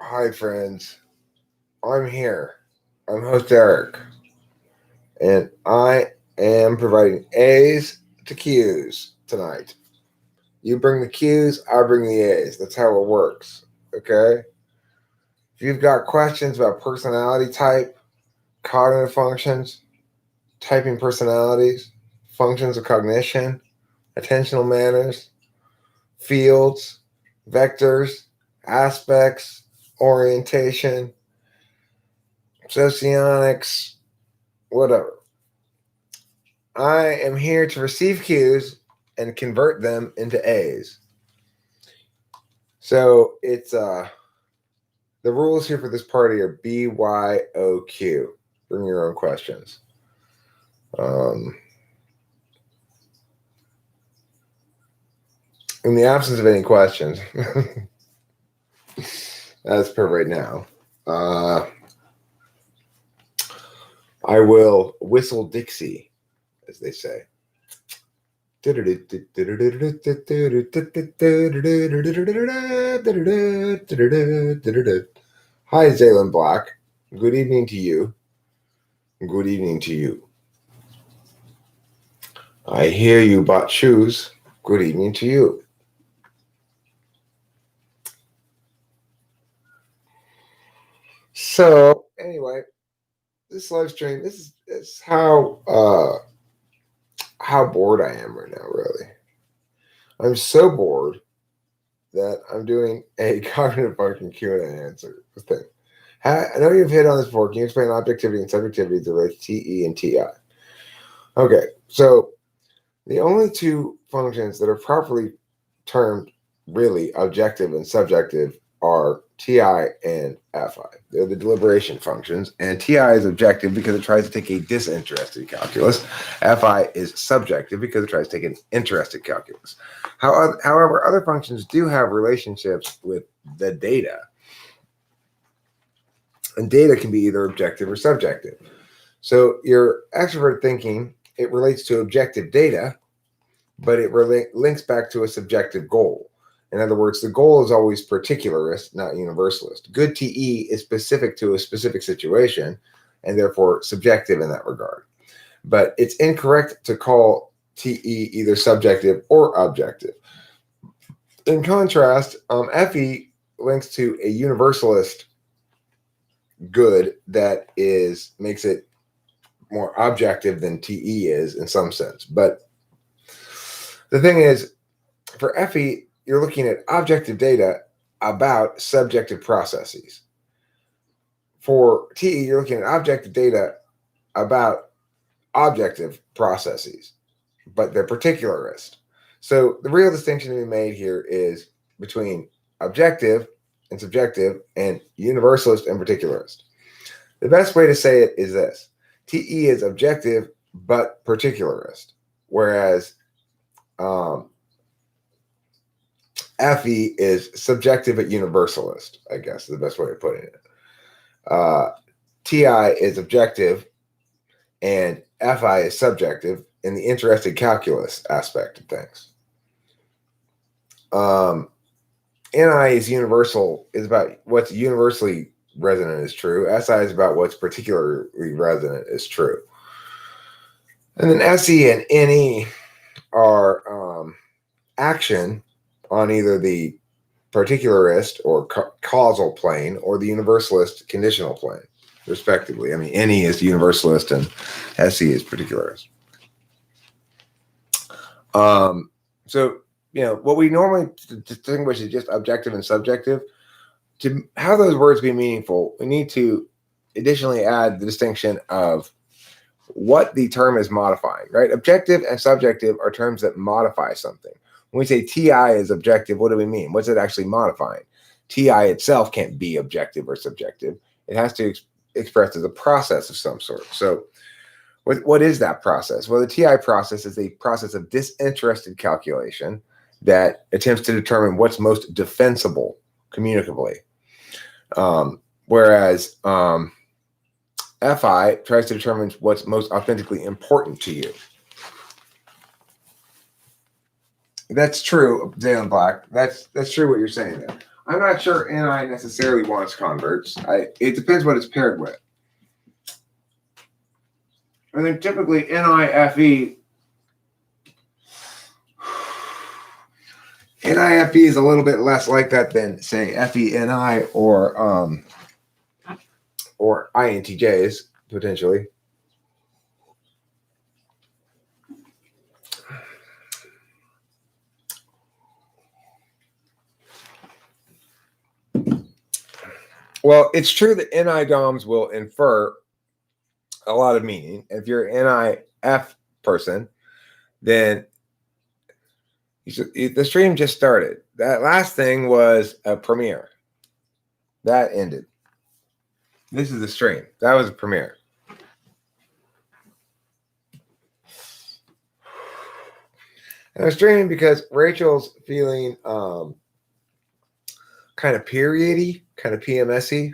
Hi, friends. I'm here. I'm host Eric, and I am providing A's to Q's tonight. You bring the Q's, I bring the A's. That's how it works. Okay? If you've got questions about personality type, cognitive functions, typing personalities, functions of cognition, attentional manners, fields, vectors, aspects, orientation, socionics, whatever. I am here to receive Q's and convert them into A's. So it's the rules here for this party are BYOQ. Bring your own questions. In the absence of any questions, as per right now, I will whistle Dixie, as they say. Hi, Zaylen Black. Good evening to you. Good evening to you. I hear you bought shoes. Good evening to you. So, anyway, this live stream, this is how bored I am right now, really. I'm so bored that I'm doing a cognitive function Q&A answer thing. I know you've hit on this before. Can you explain objectivity and subjectivity to relate to TE and TI? Okay, so the only two functions that are properly termed really objective and subjective are TI and FI. They're the deliberation functions, and TI is objective because it tries to take a disinterested calculus. FI is subjective because it tries to take an interested calculus. However, other functions do have relationships with the data, and data can be either objective or subjective. So your extrovert thinking, it relates to objective data, but it links back to a subjective goal. In other words, the goal is always particularist, not universalist. Good TE is specific to a specific situation and therefore subjective in that regard. But it's incorrect to call TE either subjective or objective. In contrast, FE links to a universalist good that makes it more objective than TE is in some sense. But the thing is, for FE, you're looking at objective data about subjective processes. For TE, you're looking at objective data about objective processes, but they're particularist. So the real distinction to be made here is between objective and subjective and universalist and particularist. The best way to say it is this. TE is objective but particularist, whereas FE is subjective but universalist, I guess is the best way of putting it. TI is objective and FI is subjective in the interested calculus aspect of things. NI is universal, is about what's universally resonant is true. SI is about what's particularly resonant is true. And then SE and NE are action on either the particularist or causal plane or the universalist conditional plane, respectively. I mean, NE is universalist and SE is particularist. So, what we normally distinguish is just objective and subjective. To have those words be meaningful, we need to additionally add the distinction of what the term is modifying, right? Objective and subjective are terms that modify something. When we say TI is objective, what do we mean? What's it actually modifying? TI itself can't be objective or subjective. It has to express as a process of some sort. So what is that process? Well, the TI process is a process of disinterested calculation that attempts to determine what's most defensible communicably. Whereas FI tries to determine what's most authentically important to you. That's true, Zaylen Black. That's true what you're saying there. I'm not sure NI necessarily wants converts. It depends what it's paired with. I think typically NIFE NIFE is a little bit less like that than, say, FENI or INTJs, potentially. Well, it's true that NI DOMs will infer a lot of meaning. If you're an NIF person, then the stream just started. That last thing was a premiere. That ended. This is the stream. That was a premiere. And I was streaming because Rachel's feeling kind of periody, kind of PMS-y.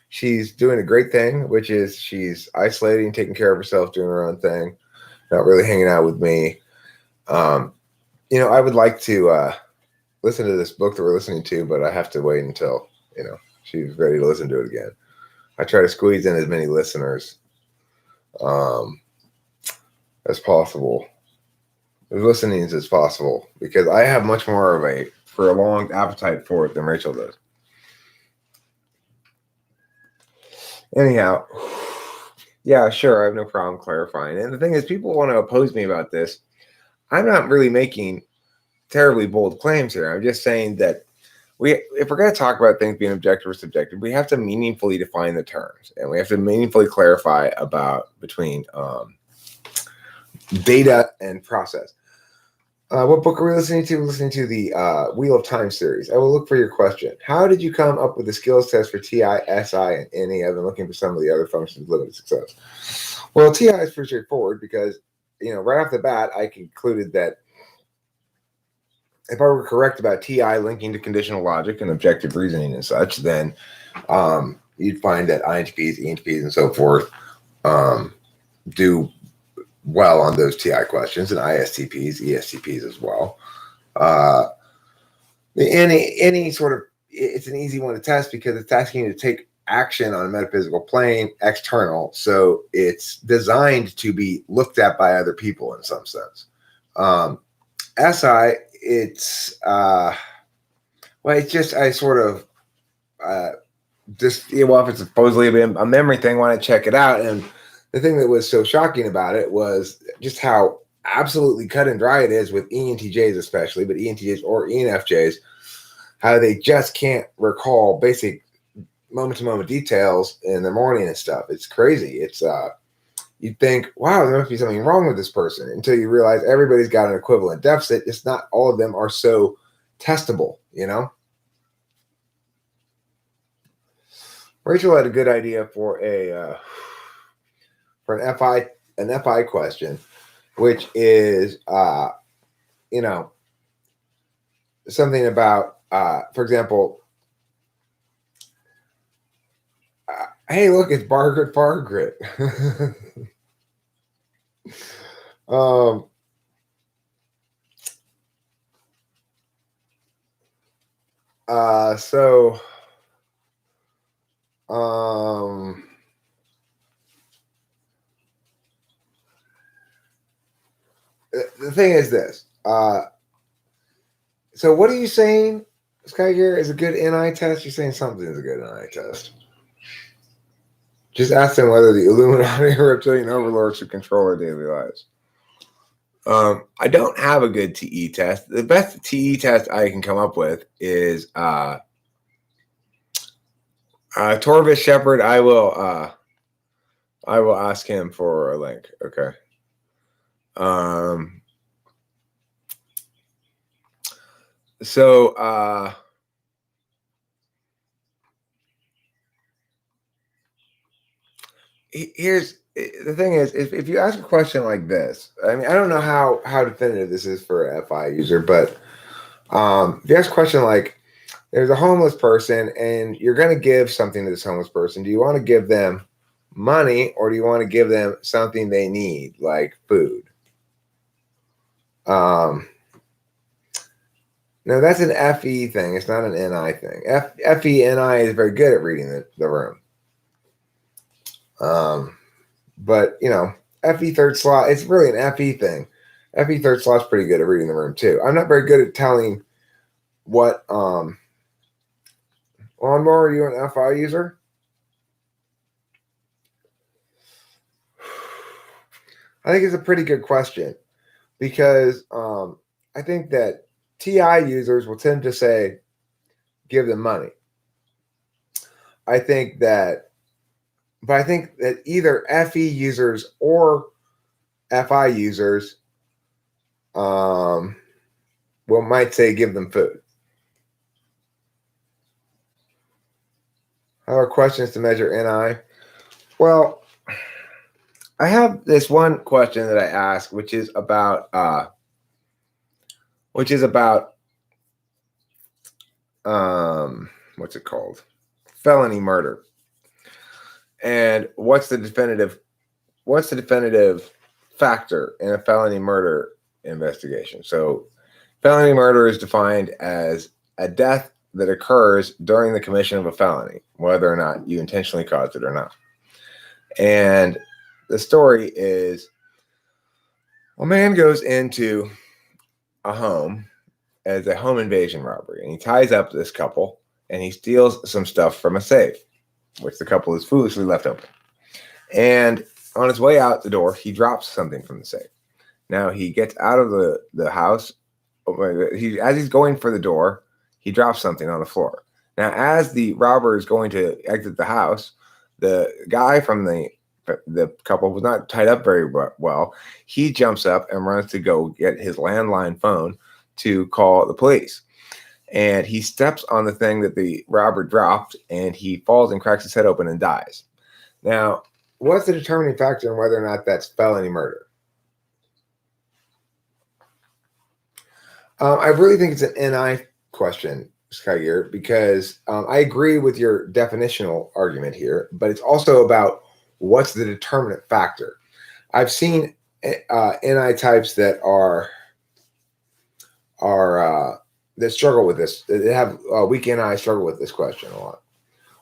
She's doing a great thing, which is she's isolating, taking care of herself, doing her own thing, not really hanging out with me. I would like to listen to this book that we're listening to, but I have to wait until, she's ready to listen to it again. I try to squeeze in as many listeners as possible, as listenings as possible, because I have much more of a prolonged appetite for it than Rachel does. Anyhow, yeah, sure, I have no problem clarifying. And the thing is, people want to oppose me about this. I'm not really making terribly bold claims here. I'm just saying that if we're going to talk about things being objective or subjective, we have to meaningfully define the terms, and we have to meaningfully clarify between data and process. What book are we listening to? We're listening to the Wheel of Time series. I will look for your question. How did you come up with the skills test for TI, SI, and NE? I've been looking for some of the other functions of limited success. Well, TI is pretty straightforward because, right off the bat, I concluded that if I were correct about TI linking to conditional logic and objective reasoning and such, then you'd find that INTPs, ENTPs, and so forth do well on those TI questions, and ISTPs, ESTPs as well. Any sort of, it's an easy one to test because it's asking you to take action on a metaphysical plane, external, so it's designed to be looked at by other people in some sense. SI, it's just I sort of if it's supposedly a memory thing, want to check it out. And the thing that was so shocking about it was just how absolutely cut and dry it is with ENTJs especially, but ENTJs or ENFJs, how they just can't recall basic moment-to-moment details in the morning and stuff. It's crazy. It's you'd think, wow, there must be something wrong with this person, until you realize everybody's got an equivalent deficit. It's not all of them are so testable, Rachel had a good idea for an FI question, which is something about for example, hey, look, it's Bargrit. The thing is this. So what are you saying, Sky Gear, is a good NI test? You're saying something is a good NI test. Just ask them whether the Illuminati or reptilian overlords should control our daily lives. I don't have a good TE test. The best TE test I can come up with is Torvis Shepard. I will ask him for a link. Okay. Here's the thing is, if you ask a question like this, I mean, I don't know how definitive this is for a FI user, but if you ask a question like, there's a homeless person and you're going to give something to this homeless person, do you want to give them money or do you want to give them something they need, like food? No, that's an FE thing. It's not an NI thing. FE NI is very good at reading the room. But FE third slot, it's really an FE thing. FE third slot's pretty good at reading the room too. I'm not very good at telling what lawnmower, are you an FI user? I think it's a pretty good question because I think that TI users will tend to say, give them money. I think that either FE users or FI users might say give them food. How are questions to measure NI? Well, I have this one question that I ask, which is about what's it called? Felony murder. And what's the definitive factor in a felony murder investigation? So felony murder is defined as a death that occurs during the commission of a felony, whether or not you intentionally caused it or not. And the story is a man goes into a home as a home invasion robbery, and he ties up this couple and he steals some stuff from a safe, which the couple is foolishly left open. And on his way out the door, he drops something from the safe. Now he gets out of the house. As he's going for the door, he drops something on the floor. Now, as the robber is going to exit the house, the guy from the couple was not tied up very well. He jumps up and runs to go get his landline phone to call the police. And he steps on the thing that the robber dropped, and he falls and cracks his head open and dies. Now, what's the determining factor in whether or not that's felony murder? I really think it's an NI question, Skygear, because I agree with your definitional argument here, but it's also about what's the determinant factor. I've seen NI types that that struggle with this. They have weak NI struggle with this question a lot.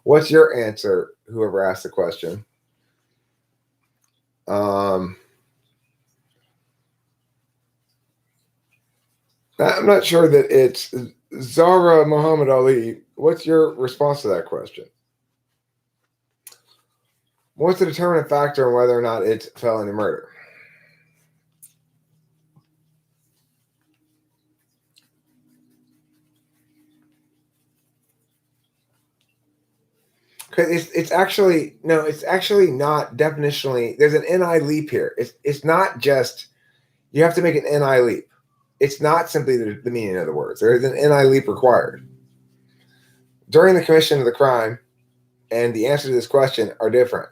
What's your answer, whoever asked the question? I'm not sure that it's Zara Muhammad Ali. What's your response to that question? What's the determinant factor on whether or not it's felony murder? Because it's actually not definitionally. There's an NI leap here. It's not just you have to make an NI leap. It's not simply the meaning of the words. There is an NI leap required. During the commission of the crime and the answer to this question are different,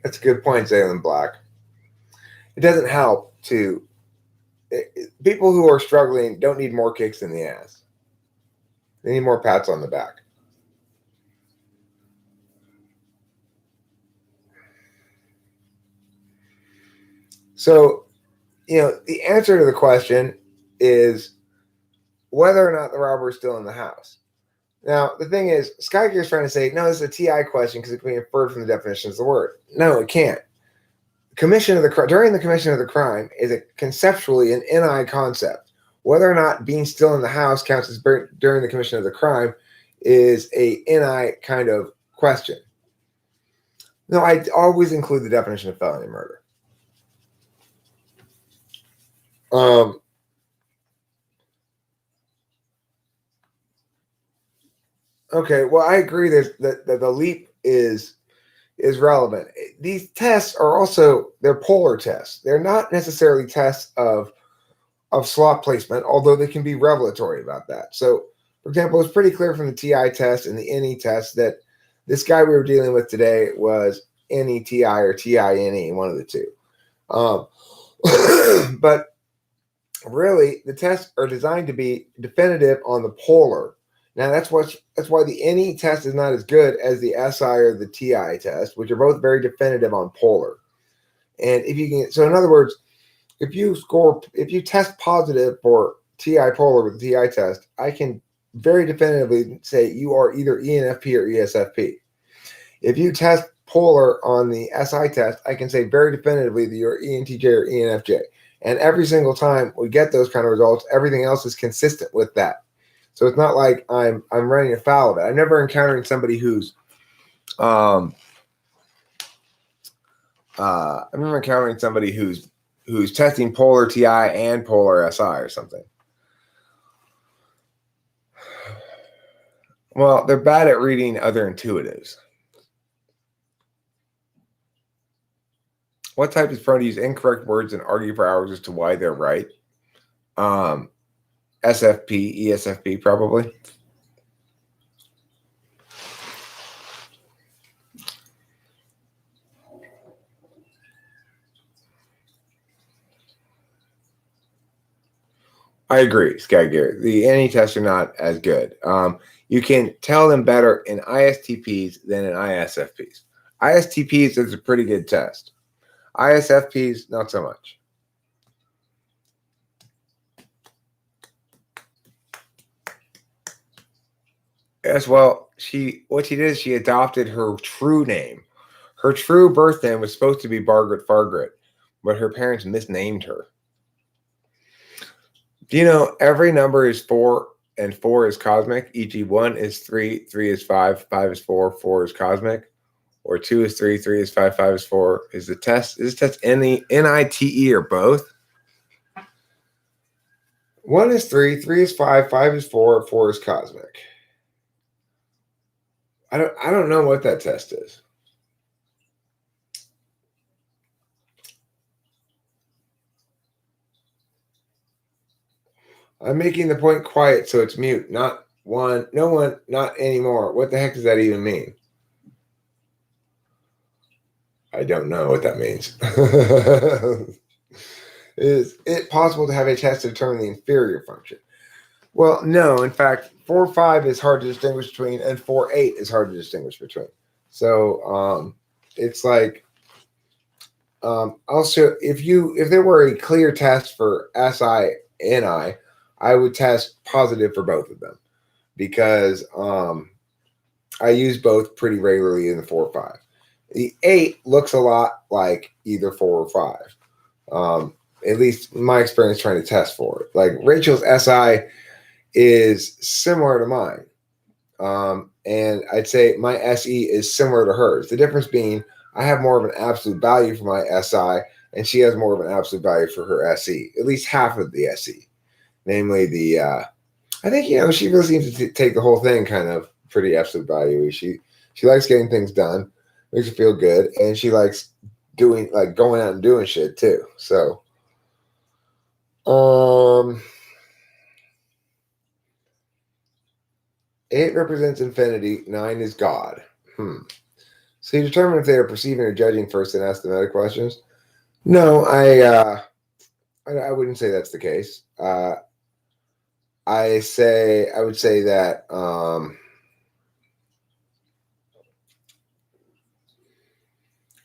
That's a good point, Zaylen Black. It doesn't help to people who are struggling don't need more kicks in the ass. They need more pats on the back. So, the answer to the question is whether or not the robber is still in the house. Now, the thing is, Skygear is trying to say, no, this is a TI question because it can be inferred from the definitions of the word. No, it can't. During the commission of the crime is conceptually an NI concept. Whether or not being still in the house counts as during the commission of the crime is a NI kind of question. No, I always include the definition of felony murder. Okay, well, I agree that the leap is relevant. These tests are also they're polar tests. They're not necessarily tests of slot placement, although they can be revelatory about that. So, for example, it's pretty clear from the TI test and the NE test that this guy we were dealing with today was NETI or TINE, one of the two. But really, the tests are designed to be definitive on the polar. Now, that's why the NE test is not as good as the SI or the TI test, which are both very definitive on polar. And if you can, so in other words, if you test positive for TI polar with the TI test, I can very definitively say you are either ENFP or ESFP. If you test polar on the SI test, I can say very definitively that you're ENTJ or ENFJ. And every single time we get those kind of results, everything else is consistent with that. So it's not like I'm running afoul of it. I've never encountered somebody who's I remember encountering somebody who's testing polar TI and polar SI or something. Well, they're bad at reading other intuitives. What type is prone to use incorrect words and argue for hours as to why they're right? SFP, ESFP, probably. I agree, Sky Gear. The NE tests are not as good. You can tell them better in ISTPs than in ISFPs. ISTPs is a pretty good test. ISFPs, not so much. Yes, well, what she did is she adopted her true name. Her true birth name was supposed to be Margaret Fargret, but her parents misnamed her. Do you know every number is 4 and 4 is cosmic? E.g., 1 is 3, 3 is 5, 5 is 4, 4 is cosmic, or 2 is 3, 3 is 5, 5 is 4. Is this test NITE or both? 1 is 3, 3 is 5, 5 is 4, 4 is cosmic. I don't know what that test is. I'm making the point quiet so it's mute. Not one, no one, not anymore. What the heck does that even mean? I don't know what that means. Is it possible to have a test to determine the inferior function? Well, no. In fact, 4-5 is hard to distinguish between, and 4-8 is hard to distinguish between. So it's like also if there were a clear test for SI NI, I would test positive for both of them because I use both pretty regularly in the 4-5. The 8 looks a lot like either 4 or 5. At least my experience trying to test for it. Like Rachel's SI is similar to mine. And I'd say my SE is similar to hers. The difference being I have more of an absolute value for my SI and she has more of an absolute value for her SE, at least half of the SE. Namely the, I think, she really seems to take the whole thing kind of pretty absolute value. She likes getting things done, makes her feel good, and she likes going out and doing shit too. So, 8 represents infinity, 9 is God. So you determine if they are perceiving or judging first and ask the meta questions? No, I wouldn't say that's the case. I would say that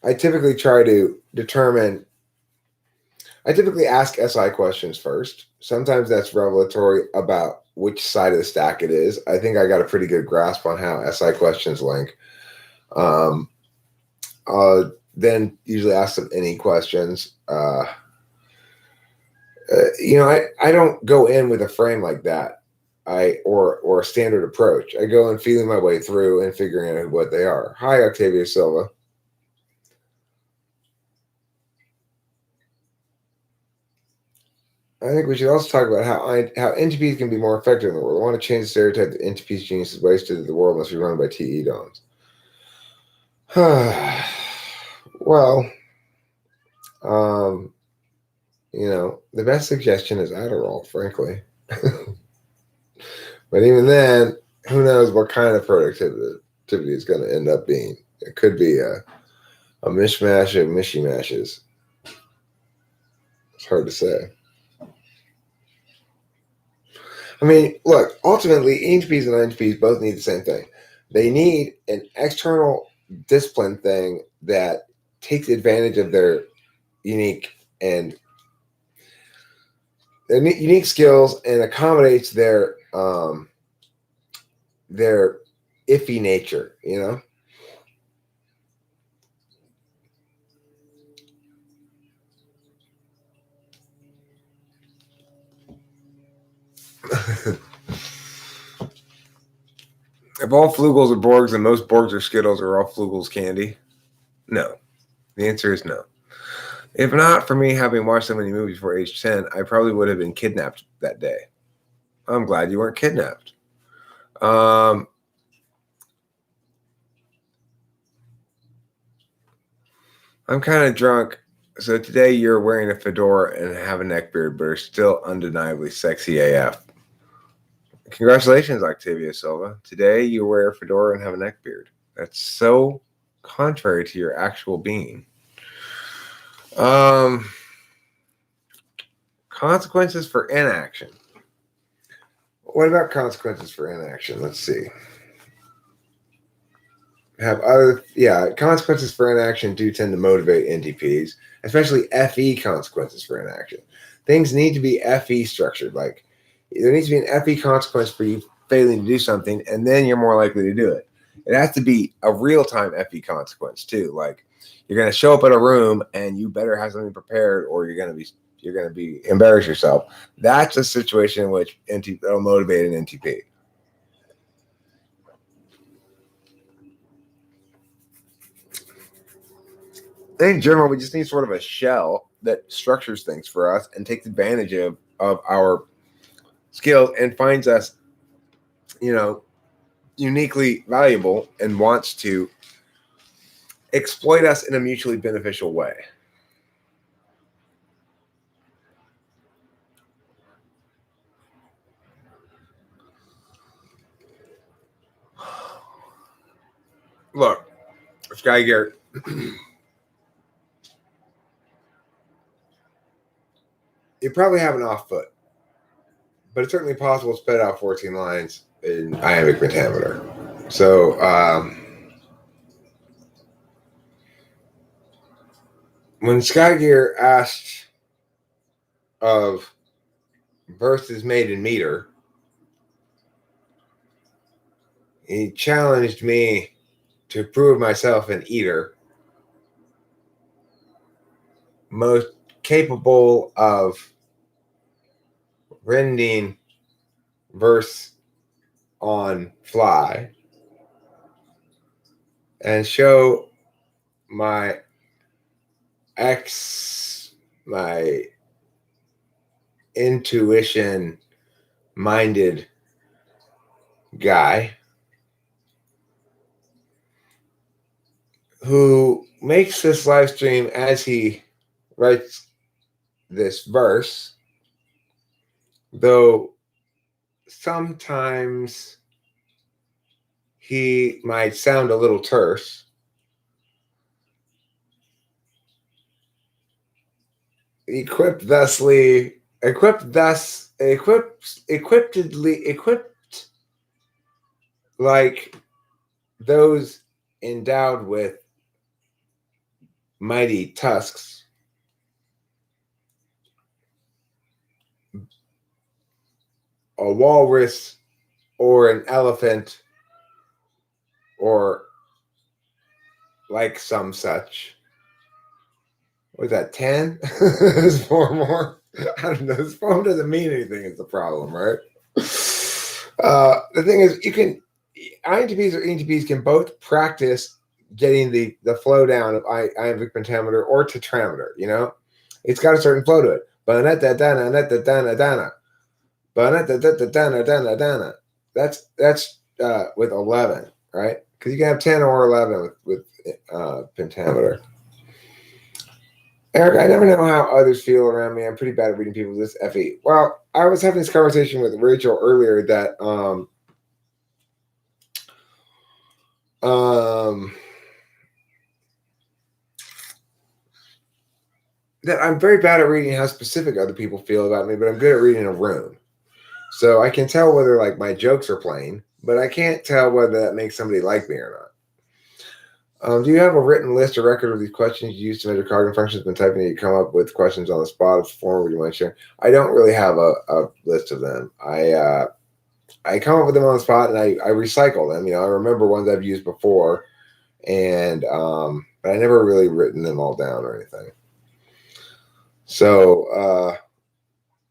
I typically ask SI questions first. Sometimes that's revelatory about which side of the stack it is. I think I got a pretty good grasp on how SI questions link. Then usually ask them any questions. I don't go in with a frame like that. Or a standard approach. I go in feeling my way through and figuring out what they are. Hi, Octavia Silva. I think we should also talk about how NTPs can be more effective in the world. I want to change the stereotype that NTPs geniuses wasted the world must be run by TE dons. Well, the best suggestion is Adderall, frankly. But even then, who knows what kind of productivity is going to end up being. It could be a mishmash of mishy-mashes. It's hard to say. I mean, look, ultimately, ENTPs and INTPs both need the same thing. They need an external discipline thing that takes advantage of their unique skills and accommodates their iffy nature, you know. If all Flugels are Borgs and most Borgs are Skittles, are all Flugels candy? No. The answer is no. If not for me having watched so many movies before age 10, I probably would have been kidnapped that day. I'm glad you weren't kidnapped. I'm kind of drunk. So today you're wearing a fedora and have a neck beard, but are still undeniably sexy AF. Congratulations, Octavia Silva. Today you wear a fedora and have a neck beard. That's so contrary to your actual being. Consequences for inaction. What about consequences for inaction? Let's see. Consequences for inaction do tend to motivate NTPs, especially FE consequences for inaction. Things need to be FE structured. Like there needs to be an FE consequence for you failing to do something, and then you're more likely to do it. It has to be a real-time FE consequence too. Like you're going to show up at a room and you better have something prepared, or you're going to be embarrass yourself. That's a situation in which that'll motivate an NTP. In general, we just need sort of a shell that structures things for us and takes advantage of our skills and finds us, uniquely valuable and wants to exploit us in a mutually beneficial way. Look, Sky Garrett. You probably have an off foot, but it's certainly possible to spit out 14 lines in iambic pentameter. So, when Sky Gear asked of verses made in meter, he challenged me to prove myself an eater, most capable of rending verse on fly, and show my intuition minded guy who makes this live stream as he writes this verse, though sometimes he might sound a little terse. Equipped like those endowed with mighty tusks, a walrus or an elephant, or like some such. Was that 10? There's 4 more. I don't know. This poem doesn't mean anything is the problem, right? The thing is, INTPs or ENTPs can both practice getting the flow down of iambic pentameter or tetrameter, It's got a certain flow to it. That's with 11, right? Because you can have 10 or 11 with pentameter. Eric, I never know how others feel around me. I'm pretty bad at reading people with this FE. Well, I was having this conversation with Rachel earlier that that I'm very bad at reading how specific other people feel about me, but I'm good at reading a room. So I can tell whether like my jokes are plain, but I can't tell whether that makes somebody like me or Do you have a written list or record of these questions you use to measure cognitive functions? Been typing it, you come up with questions on the spot of form? Would you mind sharing? I don't really have a list of them. I come up with them on the spot and I recycle them. I remember ones I've used before, and but I never really written them all down or anything. So,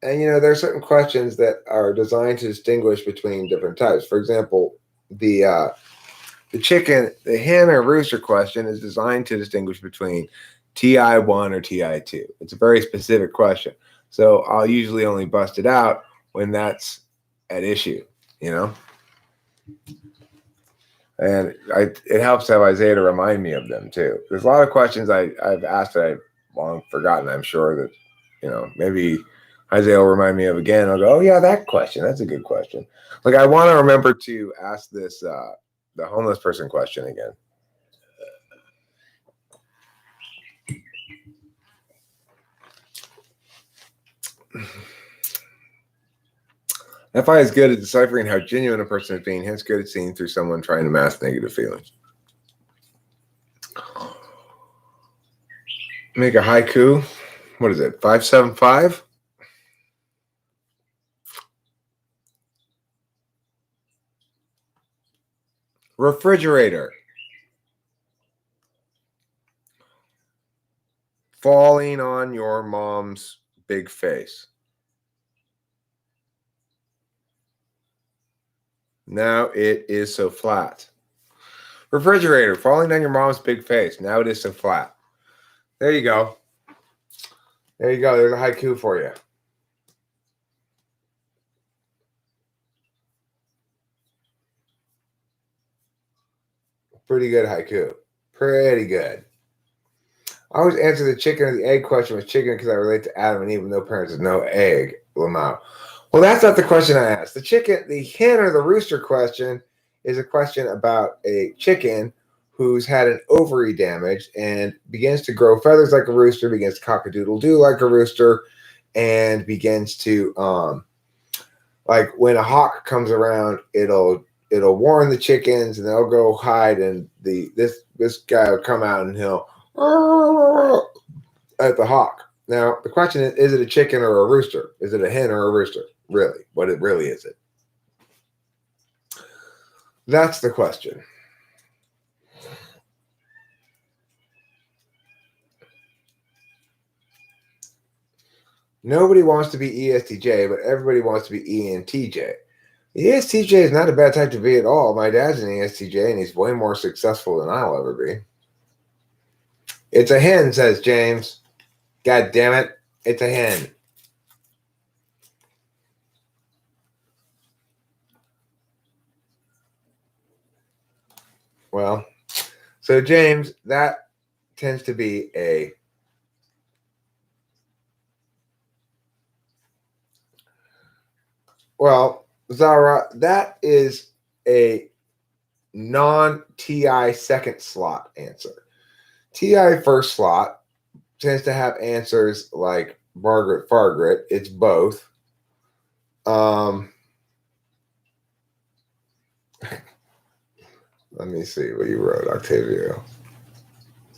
and there are certain questions that are designed to distinguish between different types. For example, the hen or rooster question is designed to distinguish between TI1 or TI2. It's a very specific question. So I'll usually only bust it out when that's at issue, And it helps to have Isaiah to remind me of them too. There's a lot of questions I've asked that I've long forgotten. I'm sure that, maybe Isaiah will remind me of again. I'll go, oh yeah, that question. That's a good question. Like I want to remember to ask this, the homeless person question again. FI is good at deciphering how genuine a person is being, hence good at seeing through someone trying to mask negative feelings. Make a haiku. What is it? 575? Refrigerator. Falling on your mom's big face. Now it is so flat. Refrigerator. Falling on your mom's big face. Now it is so flat. There you go. There you go. There's a haiku for you. Pretty good haiku. Pretty good. I always answer the chicken or the egg question with chicken because I relate to Adam and Eve with no parents with no egg. Lamau. Well, that's not the question I asked. The hen or the rooster question is a question about a chicken who's had an ovary damage and begins to grow feathers like a rooster, begins to cock-a-doodle-doo like a rooster, and begins to like when a hawk comes around, it'll warn the chickens and they'll go hide, and this guy will come out and he'll at the hawk. Now the question is it a chicken or a rooster? Is it a hen or a rooster? Really? What it really is it? That's the question. Nobody wants to be ESTJ, but everybody wants to be ENTJ. ESTJ is not a bad type to be at all. My dad's an ESTJ, and he's way more successful than I'll ever be. It's a hen, says James. God damn it. It's a hen. Well, so James, that tends to be a Zara, that is a non-TI second slot answer. TI first slot tends to have answers like Margaret Fargret. It's both. Let me see what you wrote, Octavio.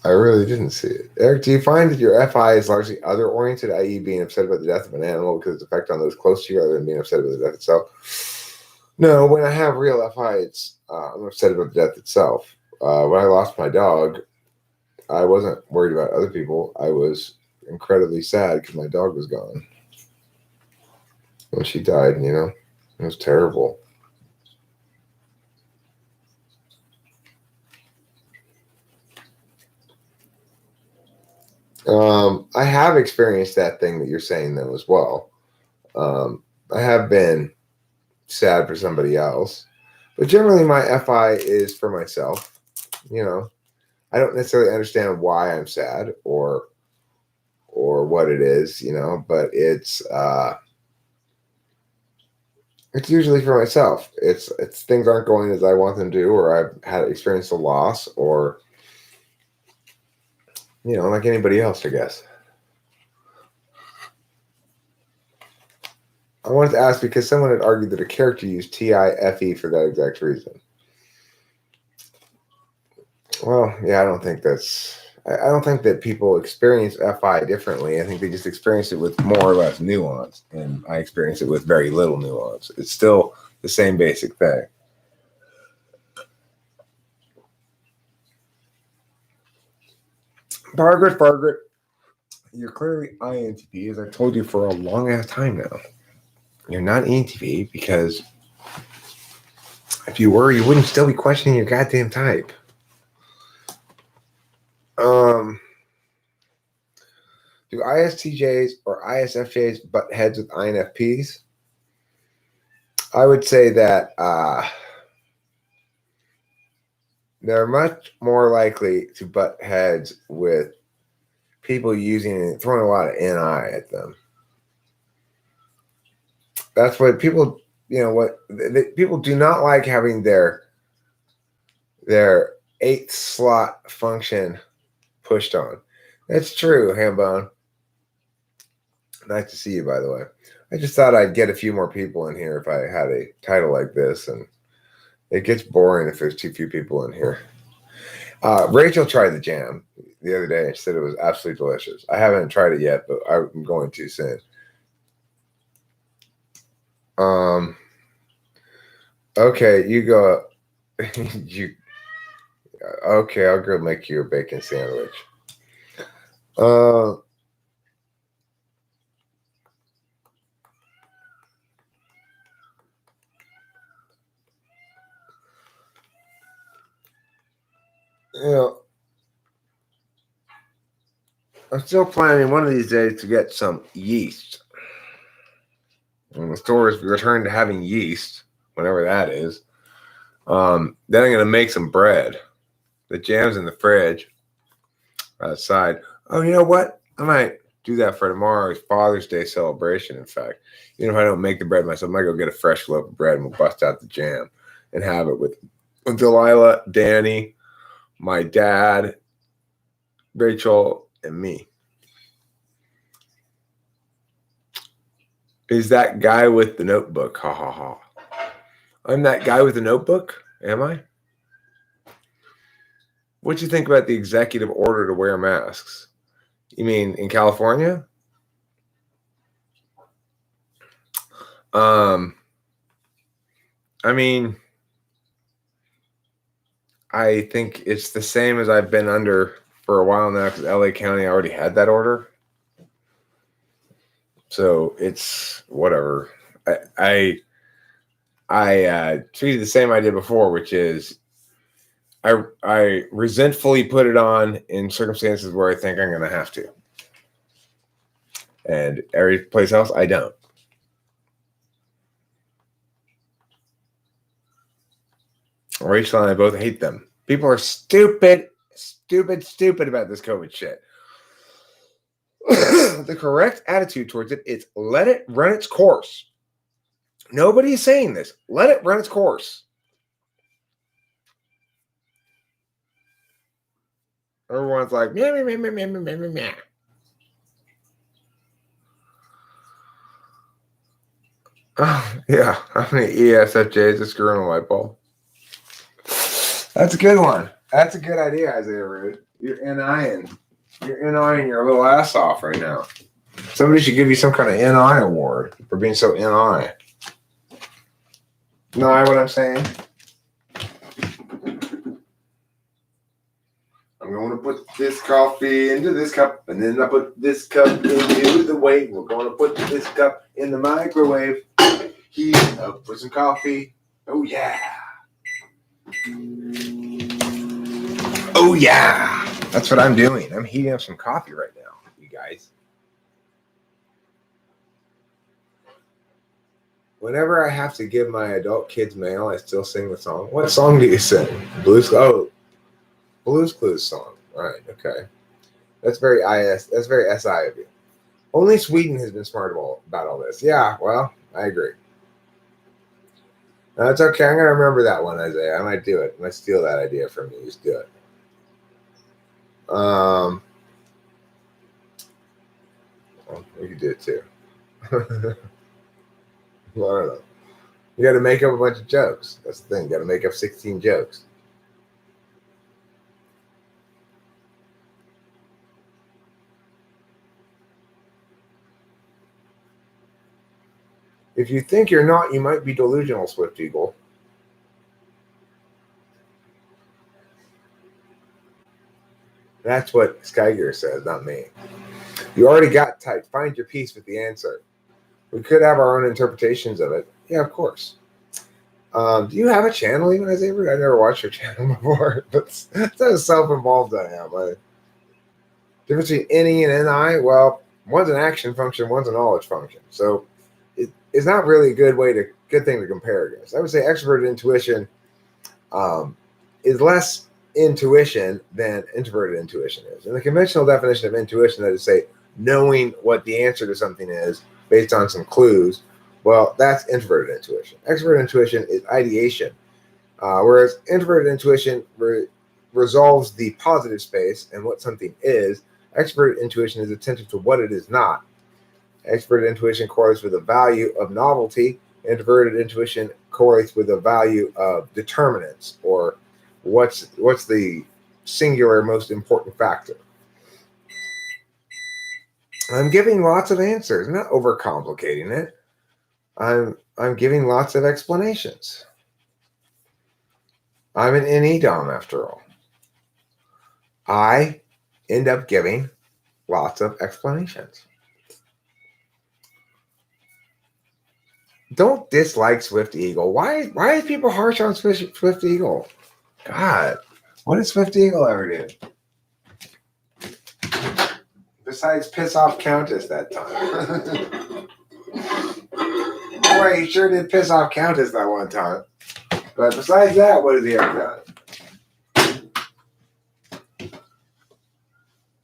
I really didn't see it. Eric, do you find that your FI is largely other-oriented, i.e. being upset about the death of an animal because of its effect on those close to you rather than being upset about the death itself? No, when I have real FI, I'm upset about the death itself. When I lost my dog, I wasn't worried about other people. I was incredibly sad because my dog was gone. When she died, it was terrible. I have experienced that thing that you're saying, though, as well. I have been sad for somebody else, but generally my FI is for myself. I don't necessarily understand why I'm sad or what it is, but it's usually for myself. It's things aren't going as I want them to, or I've had experienced a loss, or like anybody else, I guess. I wanted to ask because someone had argued that a character used TIFE for that exact reason. Well, yeah, I don't think that people experience FI differently. I think they just experience it with more or less nuance, and I experience it with very little nuance. It's still the same basic thing. Margaret, you're clearly INTP, as I told you for a long ass time now. You're not ENTP because if you were, you wouldn't still be questioning your goddamn type. Do ISTJs or ISFJs butt heads with INFPs? I would say that they're much more likely to butt heads with people throwing a lot of NI at them. That's what people, people do not like having their eighth slot function pushed on. That's true, Hambone. Nice to see you, by the way. I just thought I'd get a few more people in here if I had a title like this, and it gets boring if there's too few people in here. Rachel tried the jam the other day and said it was absolutely delicious. I haven't tried it yet, but I'm going to soon. Okay, you go. Okay, I'll go make you a bacon sandwich. I'm still planning one of these days to get some yeast. When the stores return to having yeast, whenever that is, then I'm going to make some bread. The jam's in the fridge outside. Oh, you know what? I might do that for tomorrow's Father's Day celebration, in fact. If I don't make the bread myself, I might go get a fresh loaf of bread and we'll bust out the jam and have it with Delilah, Danny, my dad, Rachel, and me. Is that guy with the notebook? Ha ha ha. I'm that guy with the notebook? Am I? What do you think about the executive order to wear masks? You mean in California? I mean, I think it's the same as I've been under for a while now because LA County already had that order. So it's whatever. I treated the same I did before, which is I resentfully put it on in circumstances where I think I'm going to have to. And every place else, I don't. Rachel and I both hate them. People are stupid about this COVID shit. The correct attitude towards it is let it run its course. Nobody is saying this. Let it run its course. Everyone's like, meh, meh, meh, meh, meh, meh, meh, meh. Oh, yeah. How many ESFJs is screwing a light bulb? That's a good one. That's a good idea, Isaiah Rude. You're NIing your little ass off right now. Somebody should give you some kind of NI award for being so NI. Know what I'm saying? I'm going to put this coffee into this cup, and then I put this cup into the wave. We're going to put this cup in the microwave. Heat up for some coffee. Oh, yeah. Oh, yeah. That's what I'm doing. I'm heating up some coffee right now, you guys. Whenever I have to give my adult kids mail, I still sing the song. What song do you sing? Blues Clues song. Right, okay. That's very SI of you. Only Sweden has been smart about all this. Yeah, well, I agree. No, it's okay. I'm going to remember that one, Isaiah. I might do it. I might steal that idea from you. Just do it. Well, we could do it too. Well, I don't know. You got to make up a bunch of jokes. That's the thing. You got to make up 16 jokes. If you think you're not, you might be delusional, Swift Eagle. That's what Skygear says, not me. You already got typed. Find your peace with the answer. We could have our own interpretations of it. Yeah, of course. Do you have a channel even, Xavier? I never watched your channel before. That's how self-involved I am. Difference between NE and NI, well, one's an action function, one's a knowledge function. So it's not really a good thing to compare against. I would say extroverted intuition is less intuition than introverted intuition is. And the conventional definition of intuition, that is, say, knowing what the answer to something is based on some clues, well, that's introverted intuition. Extroverted intuition is ideation, whereas introverted intuition resolves the positive space and what something is. Extroverted intuition is attentive to what it is not. Extroverted intuition correlates with the value of novelty. Introverted intuition correlates with the value of determinants, or what's the singular most important factor. I'm giving lots of answers, I'm not overcomplicating it. I'm giving lots of explanations. I'm an NE Dom after all. I end up giving lots of explanations. Don't dislike Swift Eagle. Why is people harsh on Swift Eagle? God, what did Swift Eagle ever do? Besides piss off Countess that time. Boy, he sure did piss off Countess that one time. But besides that, what has he ever done?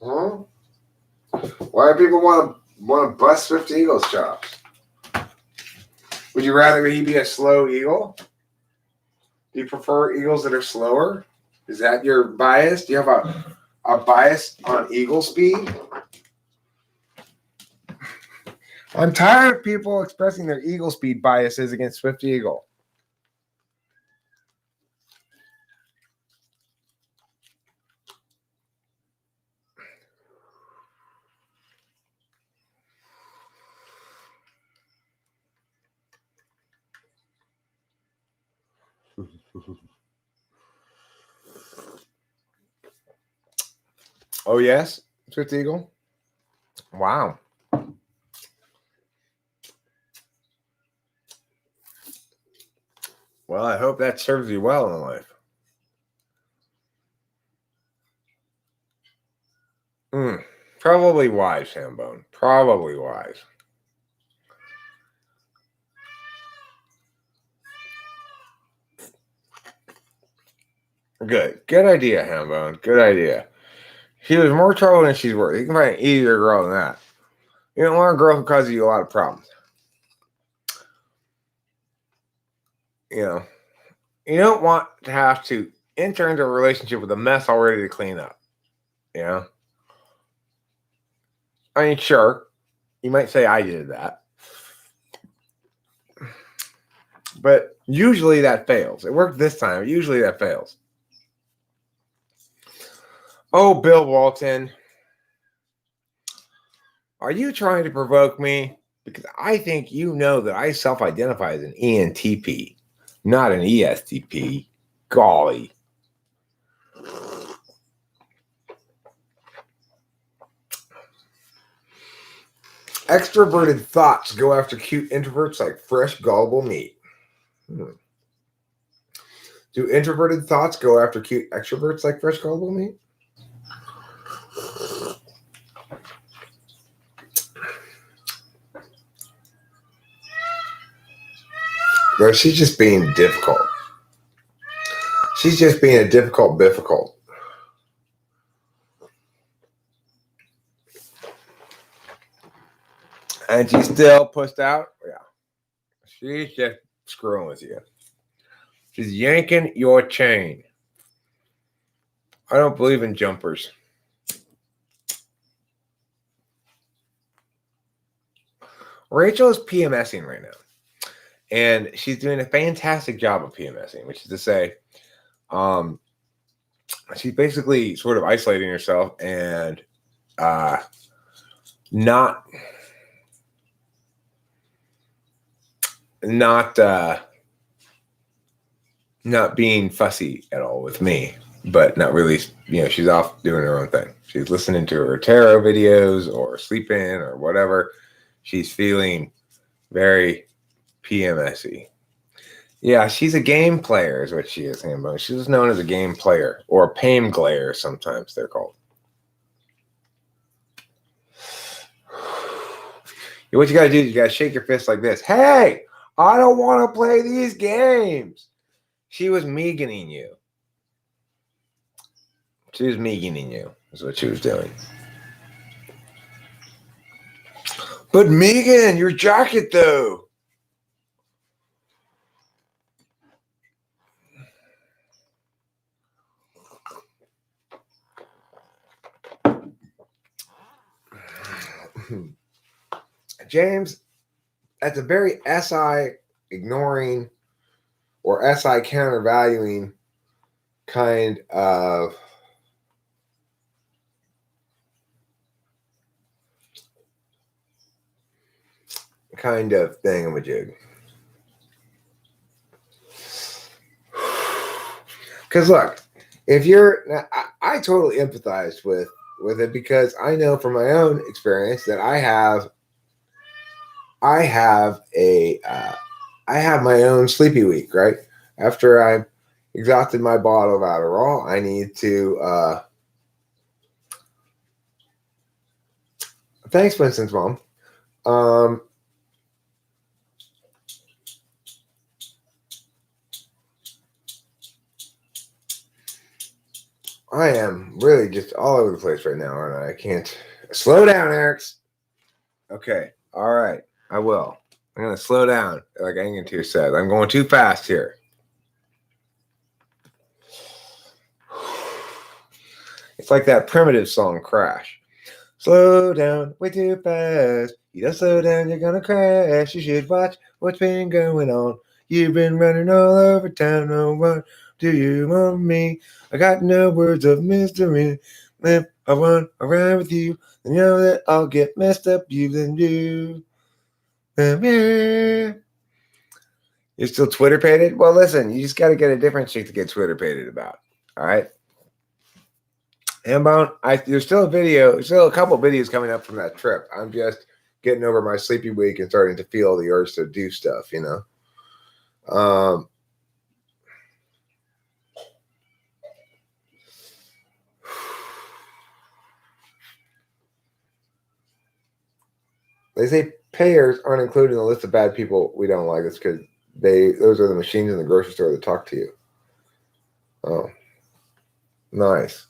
Huh? Why do people want to bust Swift Eagle's chops? Would you rather he be a slow eagle? Do you prefer eagles that are slower? Is that your bias? Do you have a bias on eagle speed? I'm tired of people expressing their eagle speed biases against Swift Eagle. Oh, yes? Swift Eagle? Wow. Well, I hope that serves you well in life. Probably wise, Hambone. Probably wise. Good idea, Hambone. Good idea. She was more trouble than she's worth. You can find an easier girl than that. You don't want a girl who causes you a lot of problems. You don't want to have to enter into a relationship with a mess already to clean up. I mean, sure, you might say I did that. But usually that fails. It worked this time. Usually that fails. Oh, Bill Walton. Are you trying to provoke me? Because I think you know that I self-identify as an ENTP, not an ESTP. Golly. Extroverted thoughts go after cute introverts like fresh, gullible meat. Do introverted thoughts go after cute extroverts like fresh, gullible meat? No, she's just being difficult. She's just being a difficult. And she's still pushed out? Yeah. She's just screwing with you. She's yanking your chain. I don't believe in jumpers. Rachel is PMSing right now. And she's doing a fantastic job of PMSing, which is to say, she's basically sort of isolating herself and not not being fussy at all with me, but not really, she's off doing her own thing. She's listening to her tarot videos or sleeping or whatever. She's feeling very PMSy. Yeah, she's a game player is what she is, Hambo. She's known as a game player, or a pain glayer sometimes they're called. What you got to do is you got to shake your fist like this. Hey, I don't want to play these games. She was meganing you. She was meganing you is what she was doing. But Megan, your jacket though. James, that's a very SI ignoring or SI countervaluing kind of thingamajig. Because look, if you're, I totally empathize with it because I know from my own experience that I have my own sleepy week, right? After I've exhausted my bottle of Adderall, I need to, thanks, Winston's mom. I am really just all over the place right now, aren't I? I can't slow down, Erics. Okay. All right. I will. I'm going to slow down like Angantir said. I'm going too fast here. It's like that Primitive song, Crash. Slow down, way too fast. You don't slow down, you're going to crash. You should watch what's been going on. You've been running all over town. Oh, what do you want me? I got no words of mystery. If I run around with you, then you know that I'll get messed up. You then do. You're still Twitter-pated? Well, listen, you just got to get a different chick to get Twitter-pated about. All right? Hambone, there's still a couple videos coming up from that trip. I'm just getting over my sleepy week and starting to feel the urge to do stuff, They say payers aren't included in the list of bad people we don't like. It's because those are the machines in the grocery store that talk to you. Oh, nice.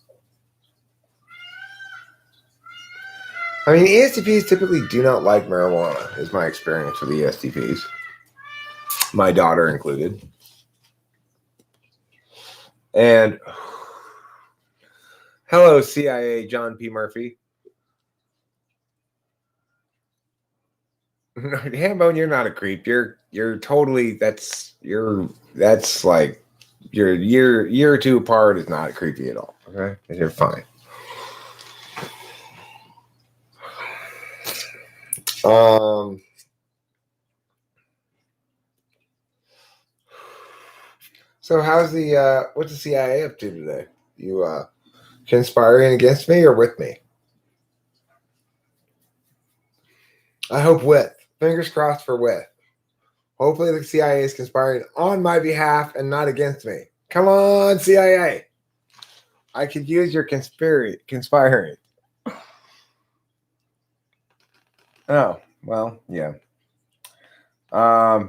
I mean, ESTPs typically do not like marijuana, is my experience with ESTPs. My daughter included. And hello, CIA John P. Murphy. Hambone, you're not a creep. You're totally that's like your year or two apart is not creepy at all. Okay, you're fine. So how's what's the CIA up to today? You conspiring against me or with me? I hope with. Fingers crossed for with. Hopefully the CIA is conspiring on my behalf and not against me. Come on, CIA. I could use your conspiring. Oh, well, yeah. I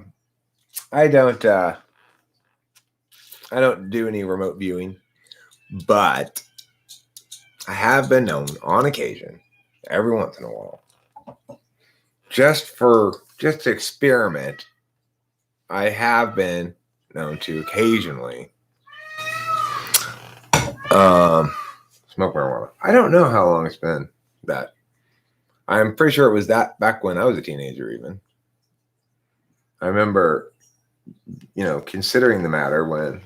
don't do any remote viewing, but I have been known on occasion, every once in a while, just to experiment. I have been known to occasionally smoke marijuana. I don't know how long it's been that. I'm pretty sure it was that back when I was a teenager even. I remember, considering the matter when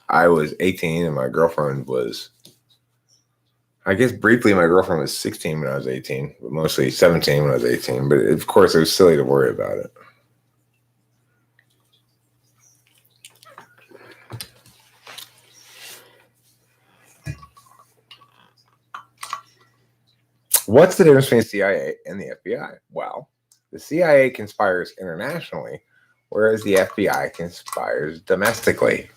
I was 18 and my girlfriend was, I guess briefly my girlfriend was 16 when I was 18, but mostly 17 when I was 18. But of course it was silly to worry about it. What's the difference between the CIA and the FBI? Well, the CIA conspires internationally, whereas the FBI conspires domestically.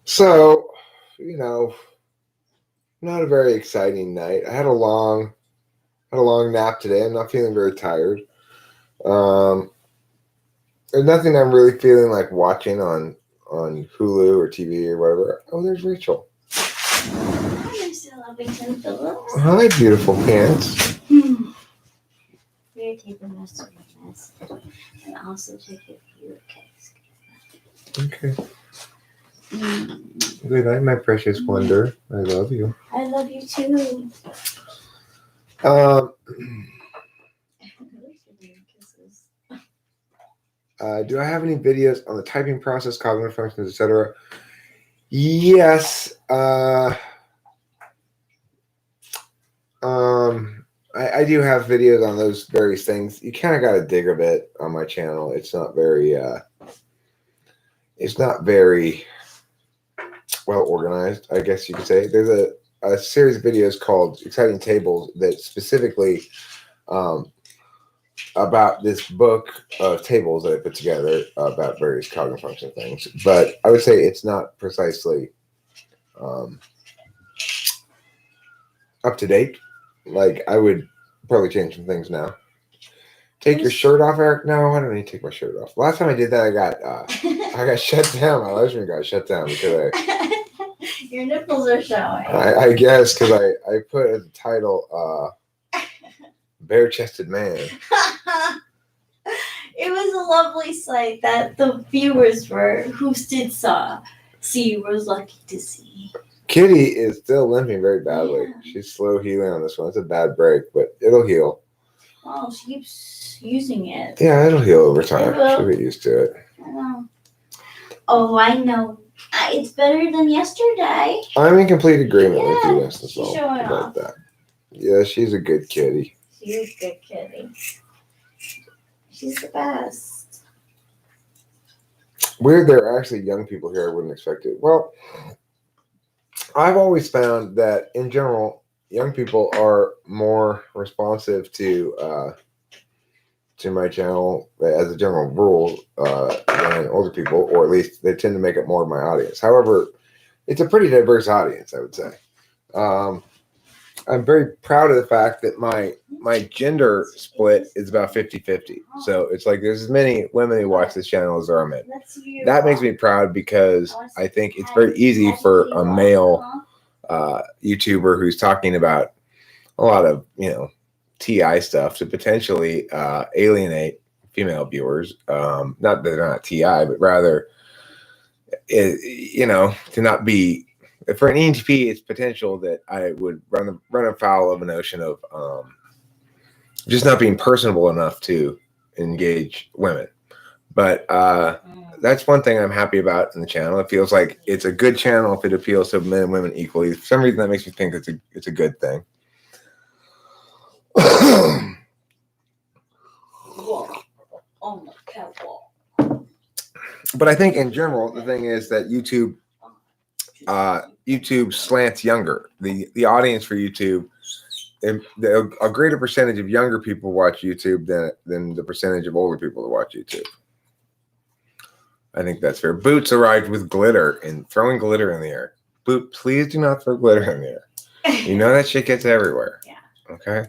So, not a very exciting night. I had a long nap today. I'm not feeling very tired. There's nothing I'm really feeling like watching on Hulu or TV or whatever. Oh, there's Rachel. Hi, Mr. Lovington Phillips. Hi, beautiful pants. We're taking most of the mess and also take a few cakes. Okay. Good night, my precious wonder. I love you. I love you too. Do I have any videos on the typing process, cognitive functions, etc.? Yes. I do have videos on those various things. You kind of got to dig a bit on my channel. It's not very well organized, I guess you could say. There's a series of videos called Exciting Tables that specifically about this book of tables that I put together about various cognitive function things. But I would say it's not precisely up to date. Like, I would probably change some things now. Take your shirt off, Eric? No, I don't need to take my shirt off. Last time I did that, I got shut down. My live stream got shut down because your nipples are showing. I guess because I put as a title bare-chested man. It was a lovely sight that the viewers who did see was lucky to see. Kitty is still limping very badly. Yeah. She's slow healing on this one. It's a bad break, but it'll heal. Oh, she keeps using it. Yeah, it'll heal over time. She'll get used to it. I know. Oh, I know. It's better than yesterday. I'm in complete agreement with you, Mrs. She's showing about off. that. Yeah, she's a good kitty. She's a good kitty. She's the best. Weird there are actually young people here. I wouldn't expect it. Well, I've always found that in general, young people are more responsive to my channel as a general rule than older people, or at least they tend to make up more of my audience. However, it's a pretty diverse audience, I would say. I'm very proud of the fact that my gender split is about 50-50. So it's like there's as many women who watch this channel as there are men. That makes me proud because I think it's very easy for a male YouTuber who's talking about a lot of, TI stuff to potentially alienate female viewers. Not that they're not TI, but rather, to not be. For an ENTP, it's potential that I would run afoul of a notion of just not being personable enough to engage women. But that's one thing I'm happy about in the channel. It feels like it's a good channel if it appeals to men and women equally. For some reason, that makes me think it's a good thing. But I think in general, the thing is that YouTube slants younger. The audience for YouTube, a greater percentage of younger people watch YouTube than the percentage of older people that watch YouTube. I think that's fair. Boots arrived with glitter and throwing glitter in the air. Boot, please do not throw glitter in the air. You know that shit gets everywhere. Yeah. Okay.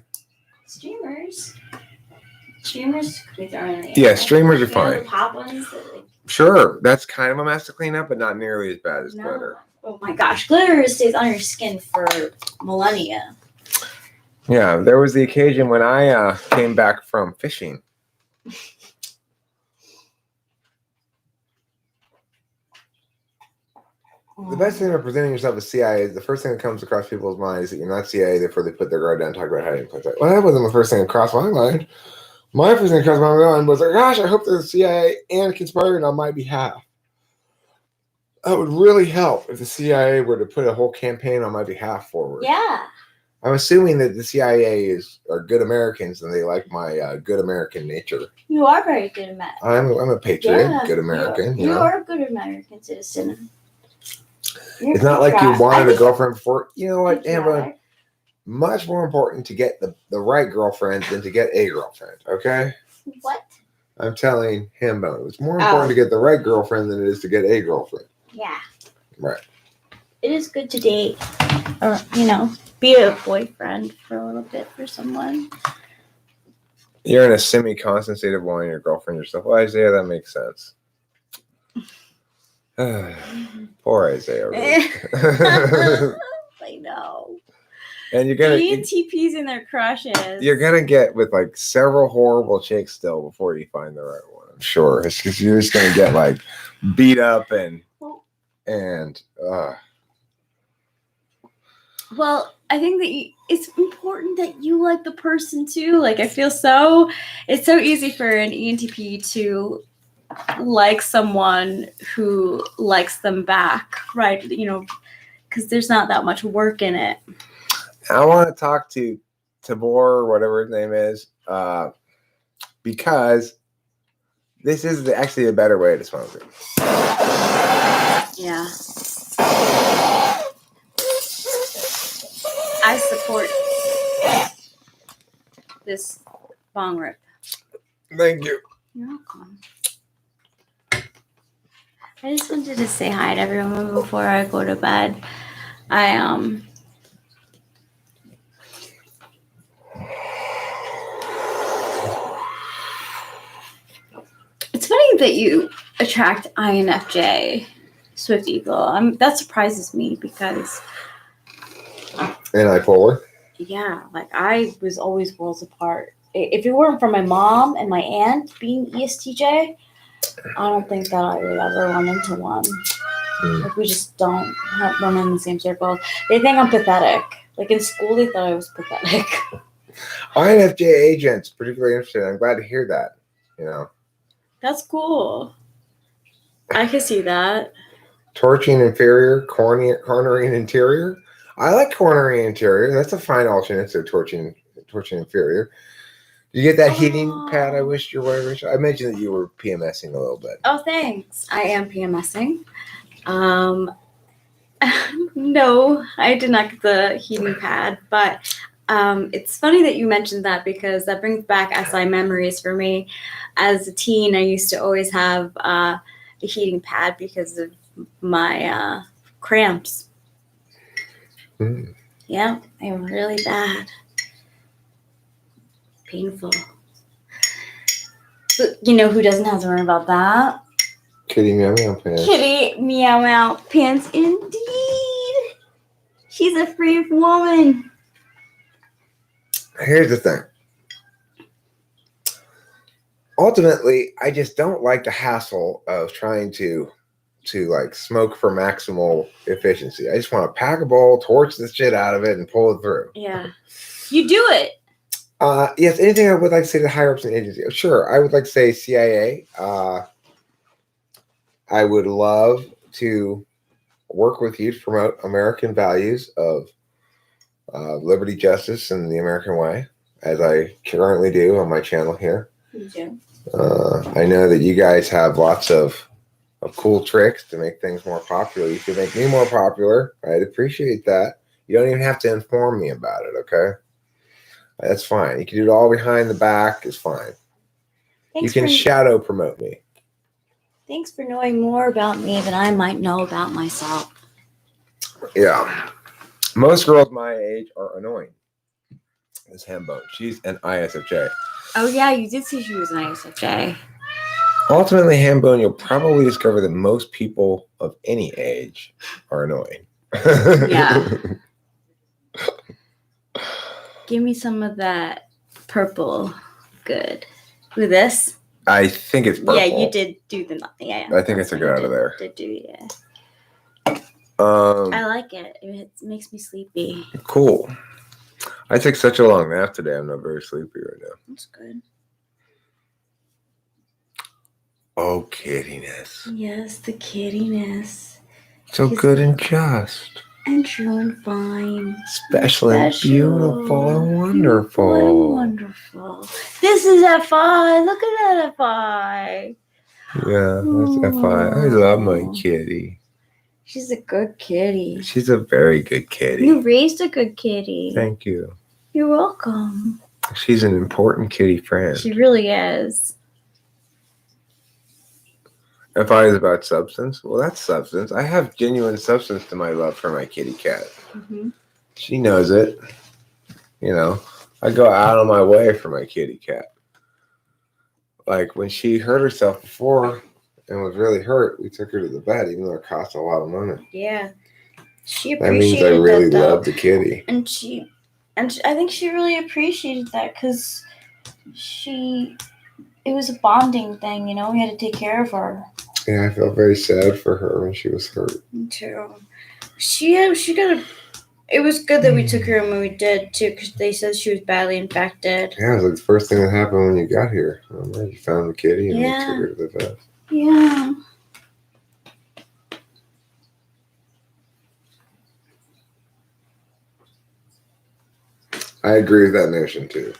Streamers could be thrown in the air. Yeah, streamers are fine. The pop ones Sure, that's kind of a mess to clean up, but not nearly as bad as glitter. Oh my gosh, glitter stays on your skin for millennia. Yeah, there was the occasion when I came back from fishing. The best thing about presenting yourself as CIA is the first thing that comes across people's minds is that you're not CIA, therefore they put their guard down and talk about hiding places. Well, that wasn't the first thing that crossed my mind. My first thing that comes to my mind was like, gosh, I hope the CIA and conspiring on my behalf. That would really help if the CIA were to put a whole campaign on my behalf forward. Yeah. I'm assuming that the CIA are good Americans and they like my good American nature. You are very good American. I'm a patriot, good American. You are a good American citizen. It's not like you wanted a girlfriend before. You know what, Amber? Much more important to get the right girlfriend than to get a girlfriend, okay? What? I'm telling Hambone. It's more important to get the right girlfriend than it is to get a girlfriend. Yeah. Right. It is good to date or, be a boyfriend for a little bit for someone. You're in a semi-constant state of wanting your girlfriend yourself. Well, Isaiah, that makes sense. Poor Isaiah. Really. I know. And you're gonna ENTPs and their crushes. You're gonna get with like several horrible chicks still before you find the right one. I'm sure. It's because you're just gonna get like beat up and. Well, I think that it's important that you like the person too. Like, I feel it's so easy for an ENTP to like someone who likes them back, right? Because there's not that much work in it. I want to talk to Tabor, whatever his name is, because this is actually a better way to smoke it. Yeah. I support this bong rip. Thank you. You're welcome. I just wanted to say hi to everyone before I go to bed. It's funny that you attract INFJ, Swift Eagle. That surprises me because. Anti-polar? Yeah, like I was always worlds apart. If it weren't for my mom and my aunt being ESTJ, I don't think that I would ever run into one. Like, we just don't run in the same circles. They think I'm pathetic. Like, in school, they thought I was pathetic. INFJ agents, particularly interested. I'm glad to hear that. That's cool. I can see that. Torching inferior, cornering interior. I like cornering interior. That's a fine alternative to torching inferior. You get that heating pad I wished you were. I mentioned that you were PMSing a little bit. Oh, thanks. I am PMSing. No, I did not get the heating pad, but it's funny that you mentioned that because that brings back SI memories for me. As a teen, I used to always have a heating pad because of my cramps. Yeah, they were really bad. Painful. But you know who doesn't have to worry about that? Kitty Meow Meow Pants. Kitty Meow Meow Pants, indeed. She's a free woman. Here's the thing. Ultimately, I just don't like the hassle of trying to like smoke for maximal efficiency. I just want to pack a bowl, torch the shit out of it, and pull it through. Yeah. You do it. Yes, anything I would like to say to higher ups in the agency. Sure, I would like to say CIA. I would love to work with you to promote American values of liberty, justice, and the American way, as I currently do on my channel here. You do. I know that you guys have lots of cool tricks to make things more popular. You can make me more popular. I'd appreciate that. You don't even have to inform me about it, okay? That's fine. You can do it all behind the back. It's fine. You can shadow promote me. Thanks for knowing more about me than I might know about myself. Yeah. Most girls my age are annoying. This Hambone. She's an ISFJ. Oh, yeah, you did say she was an ISFJ. Ultimately, Hambone, you'll probably discover that most people of any age are annoying. Yeah. Give me some of that purple. Good. With this? I think it's purple. Yeah, you did do the nothing. Yeah. I think I took it out of there. Did do, yeah. I like it. It makes me sleepy. Cool. I took such a long nap today. I'm not very sleepy right now. That's good. Oh, kiddiness. Yes, the kiddiness. So She's good and just. and true and fine. Special and beautiful and wonderful. Beautiful and wonderful. This is F5. Look at that F5. Yeah, that's FI. I love my kitty. She's a good kitty. She's a very good kitty. You raised a good kitty. Thank you. You're welcome. She's an important kitty friend. She really is. FI is about substance. Well, that's substance. I have genuine substance to my love for my kitty cat. Mm-hmm. She knows it. You know, I go out of my way for my kitty cat. Like when she hurt herself before and was really hurt, we took her to the vet, even though it cost a lot of money. Yeah. She That means appreciated I really that, though. love the kitty. And I think she really appreciated that because it was a bonding thing, you know. We had to take care of her. Yeah, I felt very sad for her when she was hurt. Me too. It was good that we took her in when we did too, because they said she was badly infected. Yeah, it was like the first thing that happened when you got here. Remember, you found the kitty and you took her to the vet. Yeah. I agree with that notion too.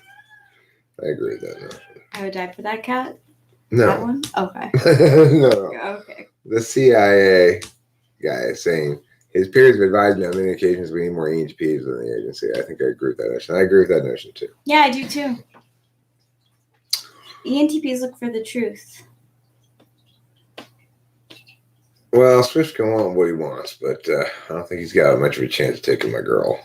I agree with that notion. I would die for that cat? That No. one? Okay. No. Okay. The CIA guy is saying his peers have advised me on many occasions we need more ENTPs within the agency. I think I agree with that notion. I agree with that notion too. Yeah, I do too. ENTPs look for the truth. Well, Swift can want what he wants, but I don't think he's got much of a chance of taking my girl.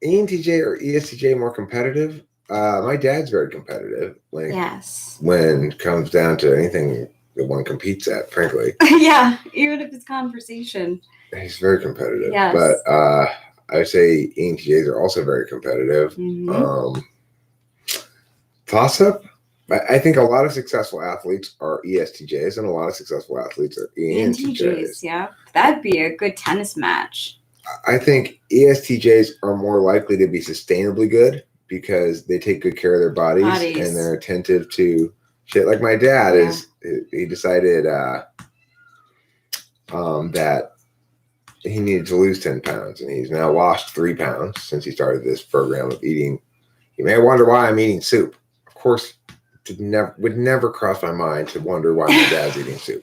ENTJ or ESTJ more competitive? My dad's very competitive. Like, Yes. when it comes down to anything that one competes at, frankly. Yeah, even if it's conversation. He's very competitive. Yes. But I would say ENTJs are also very competitive. Mm-hmm. Toss up? I think a lot of successful athletes are ESTJs and a lot of successful athletes are ENTJs. Yeah. That'd be a good tennis match. I think ESTJs are more likely to be sustainably good because they take good care of their bodies. And they're attentive to shit. Like my dad he decided that he needed to lose 10 pounds and he's now lost 3 pounds since he started this program of eating. You may wonder why I'm eating soup. Of course, would never cross my mind to wonder why my dad's eating soup.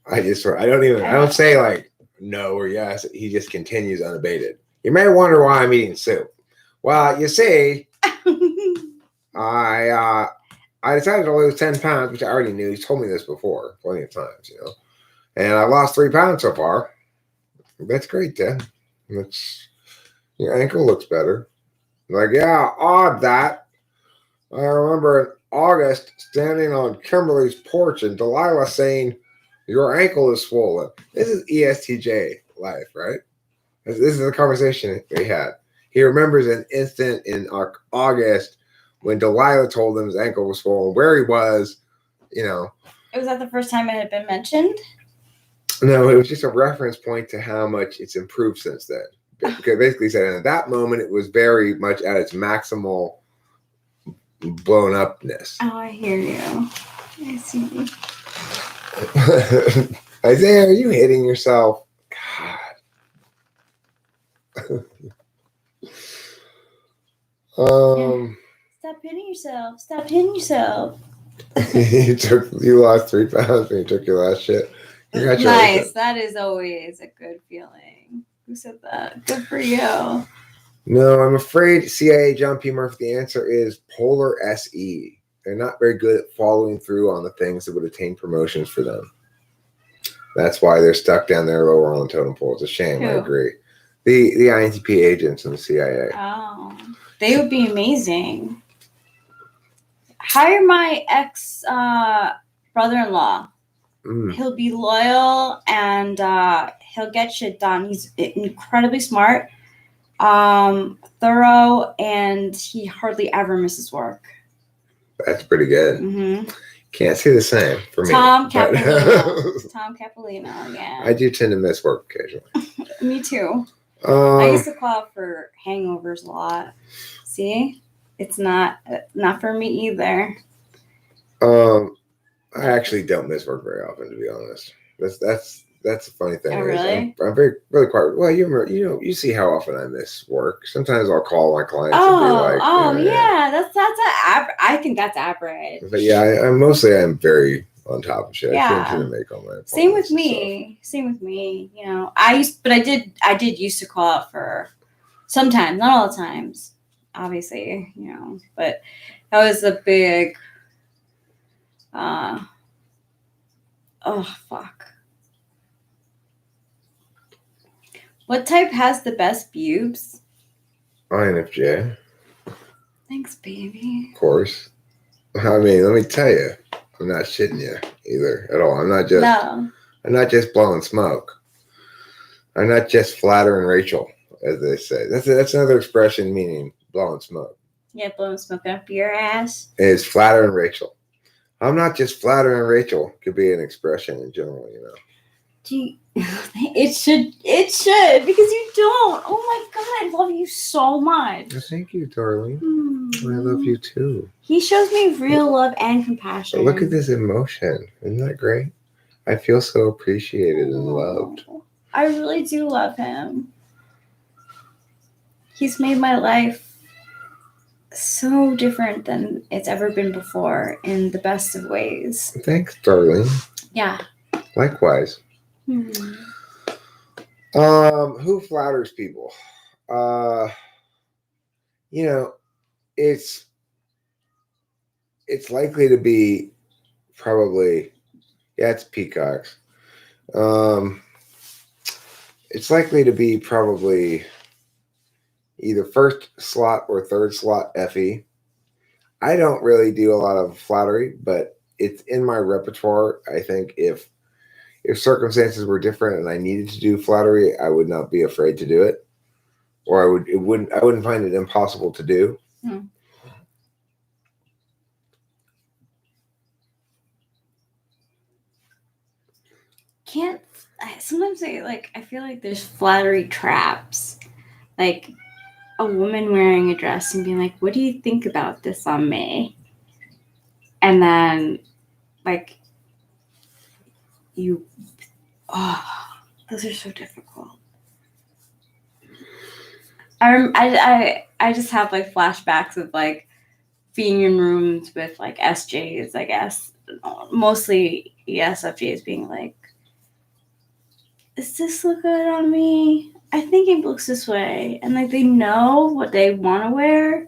I don't say like no or yes. He just continues unabated. You may wonder why I'm eating soup. Well, you see, I decided to lose 10 pounds, which I already knew. He's told me this before plenty of times, you know. And I lost 3 pounds so far. That's great, Dad. Your ankle looks better. I'm like, yeah, odd that. I remember in August standing on Kimberly's porch and Delilah saying, your ankle is swollen. This is ESTJ life, right? This is the conversation we had. He remembers an instant in August when Delilah told him his ankle was swollen, where he was, you know. Was that the first time it had been mentioned? No, it was just a reference point to how much it's improved since then. Because basically said at that moment it was very much at its maximal blown upness. Oh, I hear you. I see. Isaiah, are you hitting yourself? God. Stop hitting yourself. Stop hitting yourself. You lost 3 pounds when you took your last shit. Nice. That is always a good feeling. Who said that? Good for you. No, I'm afraid CIA John P. Murphy, the answer is polar SE. They're not very good at following through on the things that would attain promotions for them. That's why they're stuck down there lower on the totem pole. It's a shame. Who? I agree. The INTP agents in the CIA. Oh, they would be amazing. Hire my ex brother-in-law. He'll be loyal and he'll get shit done. He's incredibly smart, thorough, and he hardly ever misses work. That's pretty good. Mm-hmm. Can't say the same for Tom me. Capolino. Tom Capolino, yeah. I do tend to miss work occasionally. Me too. I used to call out for hangovers a lot. See? it's not for me either. I actually don't miss work very often, to be honest. That's a funny thing. Oh, really? I'm very really quiet. Well, you see how often I miss work. Sometimes I'll call my clients and be like, yeah, I think that's average. But yeah, I'm very on top of shit. Yeah. I seem to make all my Same with me. You know, I did used to call out for sometimes, not all the times, obviously, you know, but that was a big, oh fuck. What type has the best pubes? INFJ. Thanks, baby. Of course. I mean, let me tell you, I'm not shitting you either at all. I'm not just blowing smoke. I'm not just flattering Rachel, as they say. That's another expression meaning blowing smoke. Yeah, blowing smoke up your ass. It's flattering Rachel. I'm not just flattering Rachel. Could be an expression in general, you know. It should because you don't. Oh my god, I love you so much. Thank you, darling. I love you too. He shows me real love and compassion. But look at this emotion. Isn't that great? I feel so appreciated and loved. I really do love him. He's made my life so different than it's ever been before in the best of ways. Thanks, darling. Yeah. Likewise. Who flatters people? You know, it's likely to be probably, it's peacocks. It's likely to be probably either first slot or third slot Effie. I don't really do a lot of flattery, but it's in my repertoire. I think if circumstances were different and I needed to do flattery, I would not be afraid to do it, or I wouldn't find it impossible to do. Sometimes I feel like there's flattery traps, like a woman wearing a dress and being like, "What do you think about this on me?" And then those are so difficult. I just have flashbacks of being in rooms with SJs, I guess, mostly ESFJs being like, "Does this look good on me? I think it looks this way," and they know what they want to wear.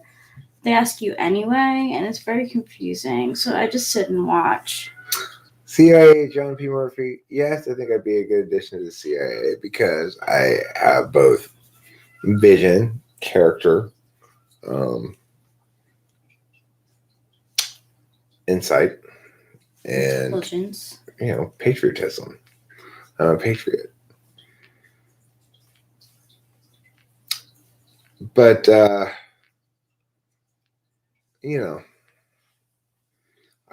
They ask you anyway, and it's very confusing. So I just sit and watch. CIA, John P. Murphy. Yes, I think I'd be a good addition to the CIA because I have both vision, character, insight, and intelligence. Patriotism. I'm a patriot. But I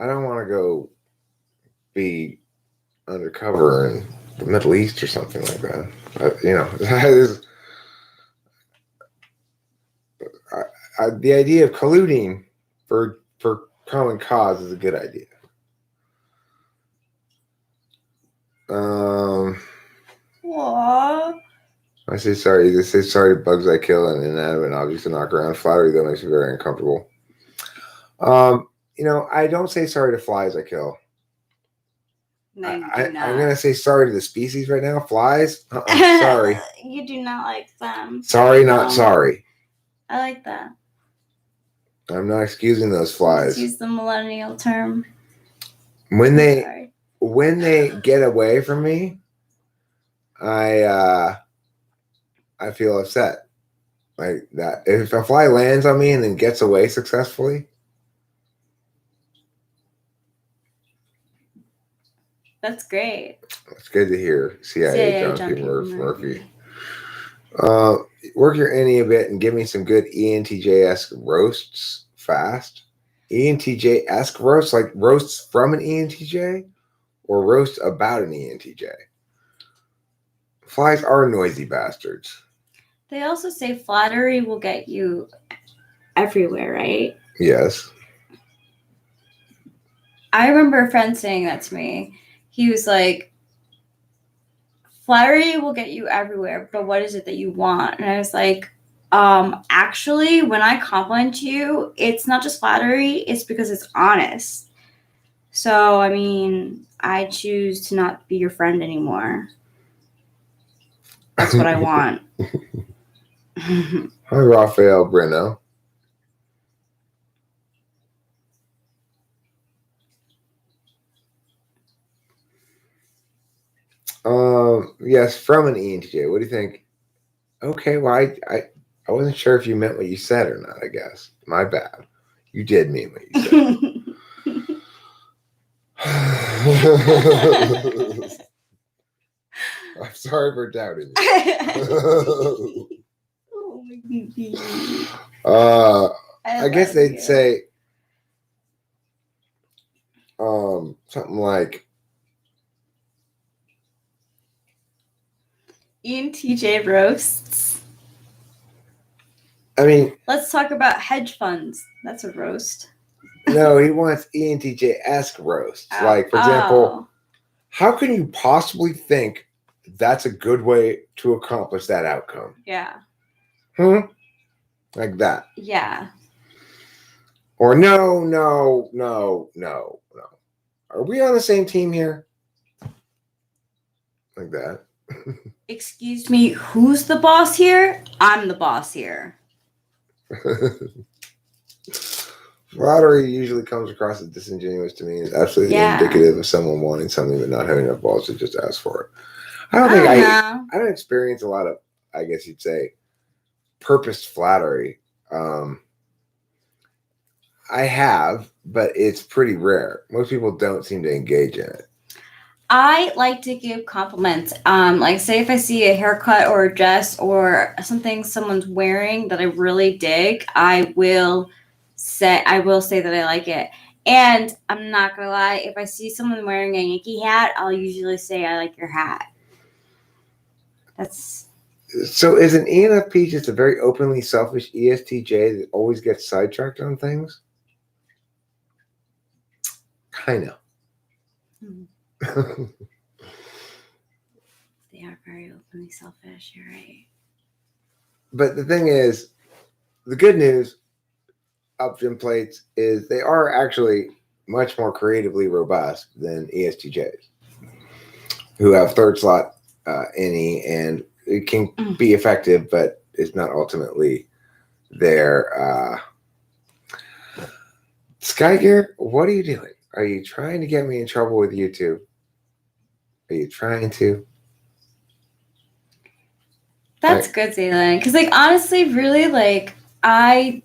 don't want to go be undercover in the Middle East or something like that. The idea of colluding for common cause is a good idea. Aww. I say sorry. They say sorry to bugs I kill and inanimate objects to knock around. Flattery that makes me very uncomfortable. I don't say sorry to flies I kill. No, you do not. I'm gonna say sorry to the species right now. Flies? Sorry. You do not like them. Sorry, not sorry. I like that. I'm not excusing those flies. Let's use the millennial term. When they get away from me, I feel upset. Like that. If a fly lands on me and then gets away successfully, that's great. It's good to hear. CIA John P. Murphy. Work your Annie a bit and give me some good ENTJ-esque roasts fast. ENTJ-esque roasts, like roasts from an ENTJ or roasts about an ENTJ. Flies are noisy bastards. They also say flattery will get you everywhere, right? Yes. I remember a friend saying that to me. He was like, flattery will get you everywhere, but what is it that you want? And I was like, actually, when I compliment you, it's not just flattery, it's because it's honest. So, I mean, I choose to not be your friend anymore. That's what I want. Hi, Raphael Breno. Yes, from an ENTJ. What do you think? Okay, well, I wasn't sure if you meant what you said or not, I guess. My bad. You did mean what you said. I'm sorry for doubting you. Oh my baby. I guess they'd say something like ENTJ roasts. I mean, let's talk about hedge funds. That's a roast. No, he wants ENTJ-esque roasts. Oh, like, for example, how can you possibly think that's a good way to accomplish that outcome? Yeah. Like that. Yeah. Or no. Are we on the same team here? Like that. Excuse me, who's the boss here? I'm the boss here. Flattery usually comes across as disingenuous to me. It's absolutely indicative of someone wanting something but not having enough balls to just ask for it. I don't experience a lot of, I guess you'd say, purposed flattery. I have, but it's pretty rare. Most people don't seem to engage in it. I like to give compliments. Like say if I see a haircut or a dress or something someone's wearing that I really dig, I will say that I like it. And I'm not gonna lie, if I see someone wearing a Yankee hat, I'll usually say I like your hat. So is an ENFP just a very openly selfish ESTJ that always gets sidetracked on things? Kind of. They are very openly selfish, you're right. But the thing is, the good news up Jim plates is they are actually much more creatively robust than ESTJs, who have third slot any, and it can be effective, but it's not ultimately their Sky Gear. What are you doing? Are you trying to get me in trouble with YouTube? Are you trying to? That's good, Zaylin. Because, like, honestly, really, like, I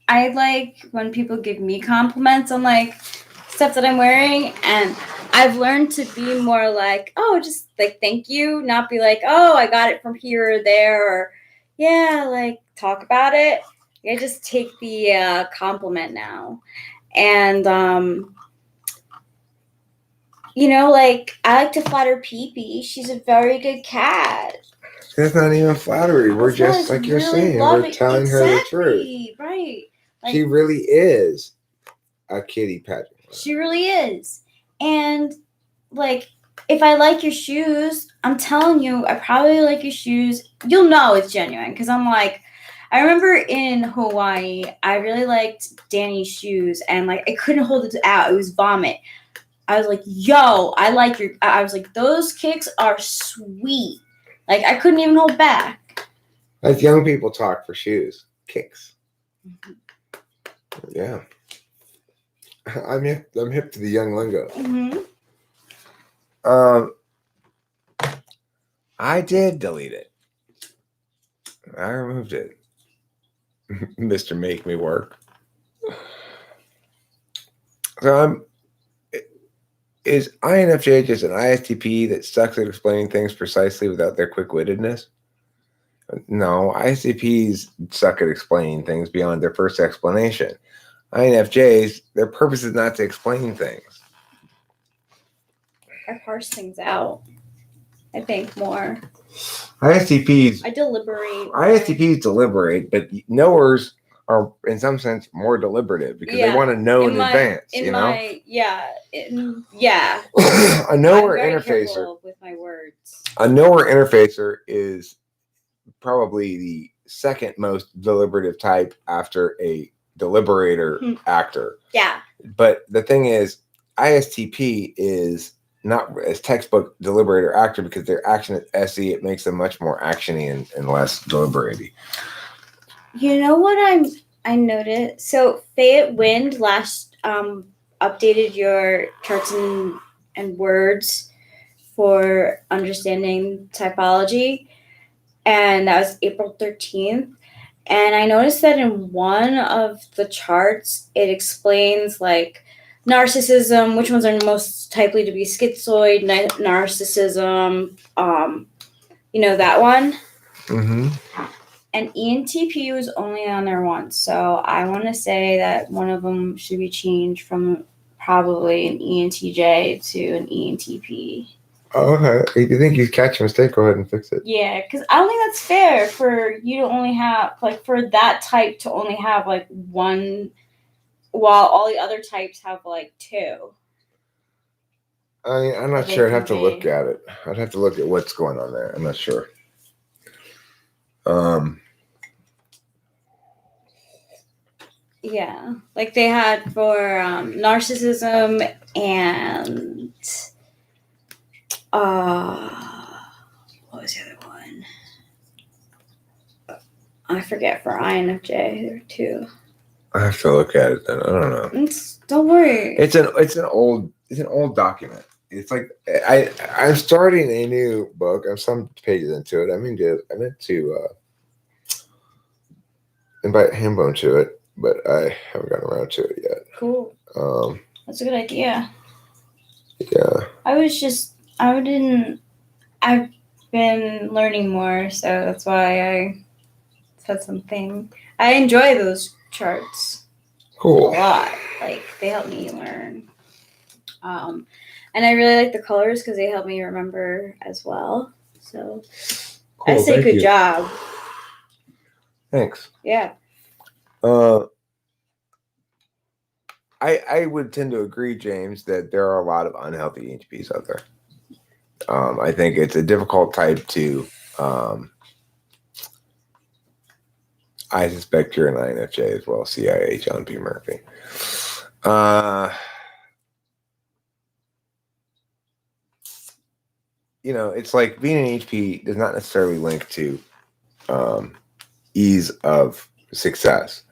like when people give me compliments on, like, stuff that I'm wearing. And I've learned to be more like, oh, just, like, thank you. Not be like, oh, I got it from here or there. Or, yeah, like, talk about it. I just take the compliment now. And, you know, like, I like to flatter Pee-Pee. She's a very good cat. That's not even flattery. We're just like you're saying. We're telling her the truth. Right. Like, she really is a kitty pageant. She really is. And like, if I like your shoes, I'm telling you, I probably like your shoes. You'll know it's genuine because I'm like, I remember in Hawaii, I really liked Danny's shoes, and like I couldn't hold it out. It was vomit. I was like, yo, I was like, those kicks are sweet. Like, I couldn't even hold back. As young people talk for shoes, kicks. Mm-hmm. Yeah. I'm hip to the young lingo. Mm-hmm. I did delete it. I removed it. Mr. Make Me Work. So is INFJ just an ISTP that sucks at explaining things precisely without their quick-wittedness? No, ISTPs suck at explaining things beyond their first explanation. INFJs, their purpose is not to explain things. I parse things out. I think more. ISTPs. I deliberate. ISTPs deliberate, but knowers are in some sense more deliberative because they want to know in advance. A knower I'm very interfacer. careful with my words. A knower interfacer is probably the second most deliberative type after a deliberator actor. Yeah. But the thing is, ISTP is not as textbook deliberator actor because their action at SE, it makes them much more actiony and less deliberating. You know what I noticed? So Fayette Wind last updated your charts and words for understanding typology, and that was April 13th. And I noticed that in one of the charts, it explains like narcissism, which ones are most likely to be schizoid, narcissism, that one. Mm-hmm. And ENTP was only on there once. So I want to say that one of them should be changed from probably an ENTJ to an ENTP. Oh, okay. If you think you catch a mistake, go ahead and fix it. Yeah, because I don't think that's fair for you to only have, like, for that type to only have, like, one, while all the other types have, like, two. I'm not sure. I'd have to look at it. I'd have to look at what's going on there. I'm not sure. Yeah, like they had for narcissism and what was the other one? I forget. For INFJ, there were two. I have to look at it then. I don't know. Don't worry. It's an old document. It's like I'm starting a new book. I'm some pages into it. I meant to invite Hambone to it, but I haven't gotten around to it yet. Cool. That's a good idea. Yeah. I've been learning more, so that's why I said something. I enjoy those charts. Cool. A lot. Like, they help me learn. And I really like the colors because they help me remember as well. So cool, I say good job. Thanks. Yeah. I would tend to agree, James, that there are a lot of unhealthy ENTPs out there. I think it's a difficult type to. I suspect you're an INFJ as well, CIA John P. Murphy. It's like being an HP does not necessarily link to ease of success.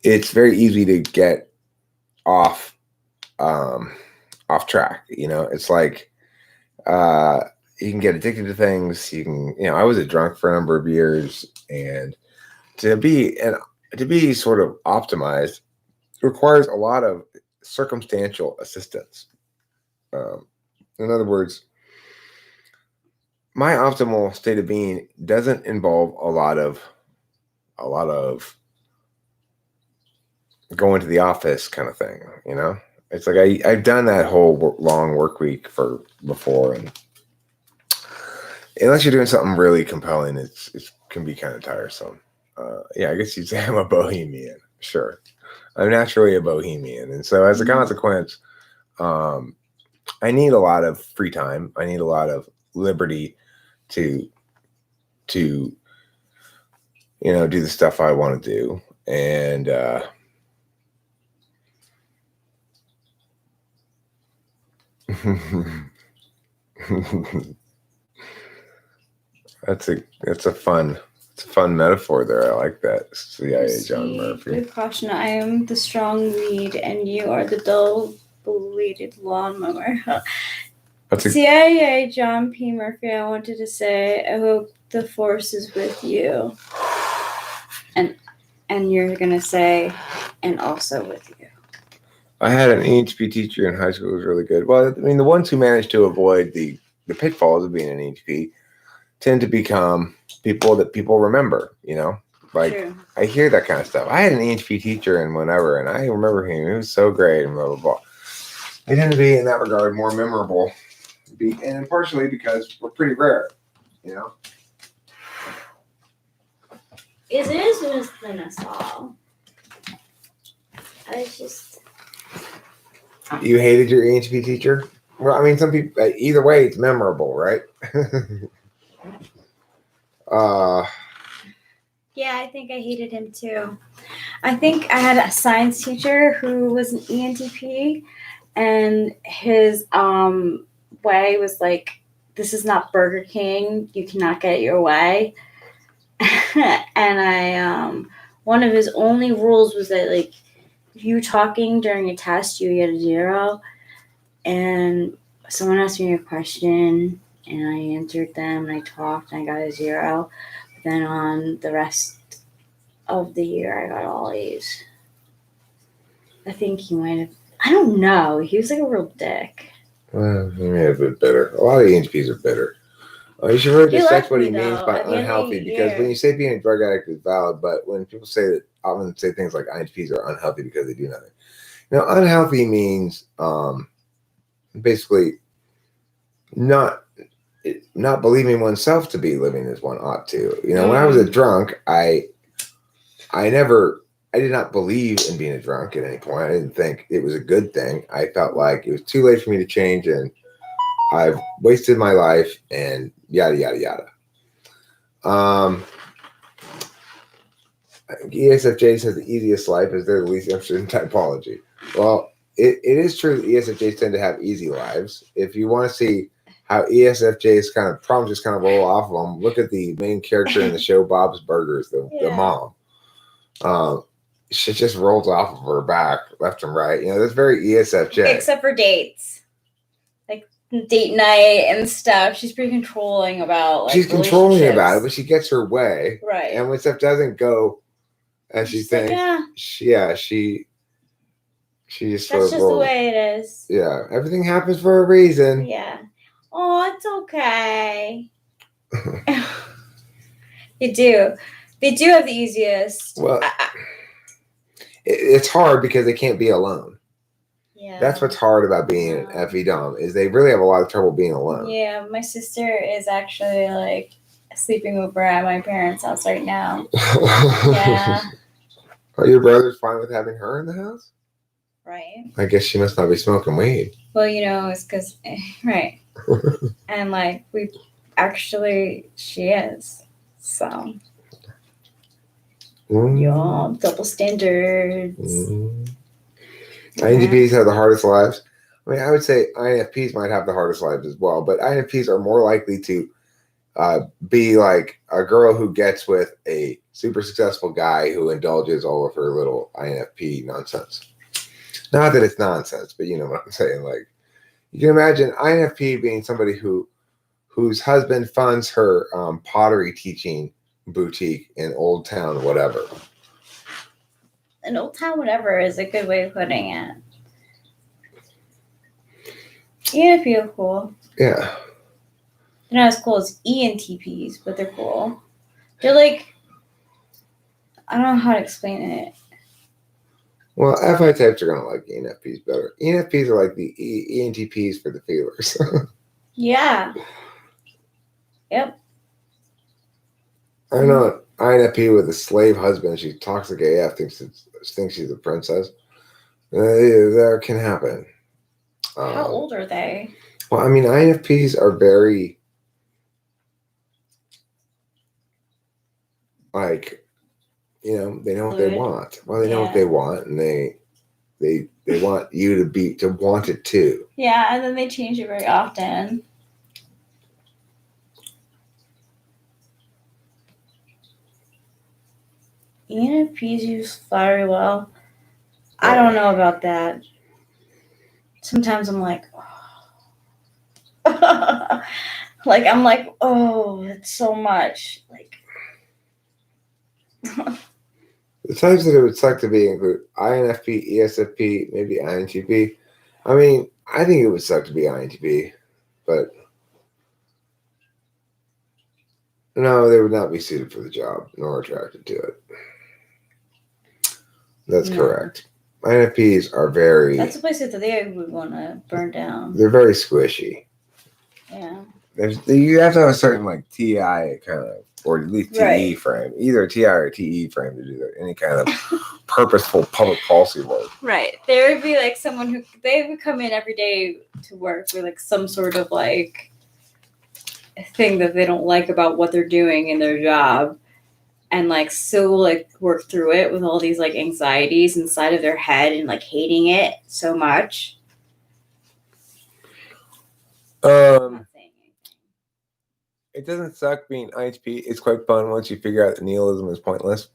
It's very easy to get off track. It's like you can get addicted to things. You can, I was a drunk for a number of years, and to be sort of optimized requires a lot of circumstantial assistance. In other words, my optimal state of being doesn't involve a lot of going to the office kind of thing. It's like I've done that whole long work week before, and unless you're doing something really compelling, it can be kind of tiresome. I guess you'd say I'm a bohemian. Sure, I'm naturally a bohemian, and so as a consequence, I need a lot of free time. I need a lot of liberty to do the stuff I want to do, and that's a fun metaphor there. I like that. CIA John Murphy. Good caution. I am the strong weed, and you are the dull bladed lawnmower. CIA John P. Murphy. I wanted to say, I hope the force is with you, and you're gonna say, and also with you. I had an EHP teacher in high school who was really good. Well, I mean, the ones who managed to avoid the pitfalls of being an EHP tend to become people that people remember, like True. I hear that kind of stuff. I had an EHP teacher and whatever, and I remember him. He was so great and blah, blah, blah. They tend to be, in that regard, more memorable, and partially because we're pretty rare, It is worse than us all. I was just. You hated your ENTP teacher? Well, I mean, some people. Either way, it's memorable, right? Yeah, I think I hated him too. I think I had a science teacher who was an ENTP, and his way was like, "This is not Burger King. You cannot get your way." And I one of his only rules was that, like, if you were talking during a test, you get a 0. And someone asked me a question, and I answered them, and I talked, and I got a 0. But then on the rest of the year, I got all A's. I think he might have. I don't know. He was like a real dick. Well, maybe a bit bitter. A lot of ENTPs are bitter. You should really dissect what he means by unhealthy, because when you say being a drug addict is valid, but when people say that, often say things like INTPs are unhealthy because they do nothing. Unhealthy means basically not believing oneself to be living as one ought to. When I was a drunk, I did not believe in being a drunk at any point. I didn't think it was a good thing. I felt like it was too late for me to change, and I've wasted my life, and yada, yada, yada. ESFJ says the easiest life is they're the least interested in typology. Well, it is true that ESFJs tend to have easy lives. If you want to see how ESFJs kind of problems just kind of roll off of them, look at the main character in the show, Bob's Burgers, the mom. She just rolls off of her back left and right. That's very ESFJ. Except for dates. Like date night and stuff. She's pretty controlling about, like, she's controlling about it, but she gets her way. Right. And when stuff doesn't go as she thinks, like, she just that's just the way it is. Yeah. Everything happens for a reason. Yeah. Oh, it's okay. They do have the easiest. Well, it's hard because they can't be alone. Yeah. That's what's hard about being an FE Dom, is they really have a lot of trouble being alone. Yeah, my sister is actually, like, sleeping over at my parents' house right now. Yeah. Are your brothers fine with having her in the house? Right. I guess she must not be smoking weed. Well, it's because, right. And, like, she is. So. Yeah, double standards. INTPs have the hardest lives. I mean, I would say INFPs might have the hardest lives as well, but INFPs are more likely to be like a girl who gets with a super successful guy who indulges all of her little INFP nonsense. Not that it's nonsense, but you know what I'm saying. Like, you can imagine INFP being somebody whose husband funds her pottery teaching boutique in Old Town whatever. An Old Town whatever is a good way of putting it. ENFP are cool. Yeah. They're not as cool as ENTPs, but they're cool. They're like, I don't know how to explain it. Well, FI types are going to like ENFPs better. ENFPs are like the ENTPs for the feelers. Yeah. Yep. I know an INFP with a slave husband. She toxic AF, thinks she's a princess. That can happen. How old are they? Well, I mean, INFPs are very, like, they know what they want. Well, they know what they want, and they want you to want it too. Yeah, and then they change it very often. ENFPs use Flattery well. I don't know about that. Sometimes I'm like, oh. Like, I'm like, oh, it's so much. Like, the types that it would suck to be include INFP, ESFP, maybe INTP. I mean, I think it would suck to be INTP, but no, they would not be suited for the job nor attracted to it. That's correct. INFPs are very... That's a place that they would want to burn down. They're very squishy. Yeah. You have to have a certain, like, TI kind of or at least TE Right. frame, either a TI or a TE frame to do any kind of purposeful public policy work. Right. There would be like someone who they would come in every day to work with like some sort of like thing that they don't like about what they're doing in their job, and like still like work through it with all these like anxieties inside of their head and like hating it so much. I'm not saying anything. It doesn't suck being IHP. It's quite fun once you figure out that nihilism is pointless.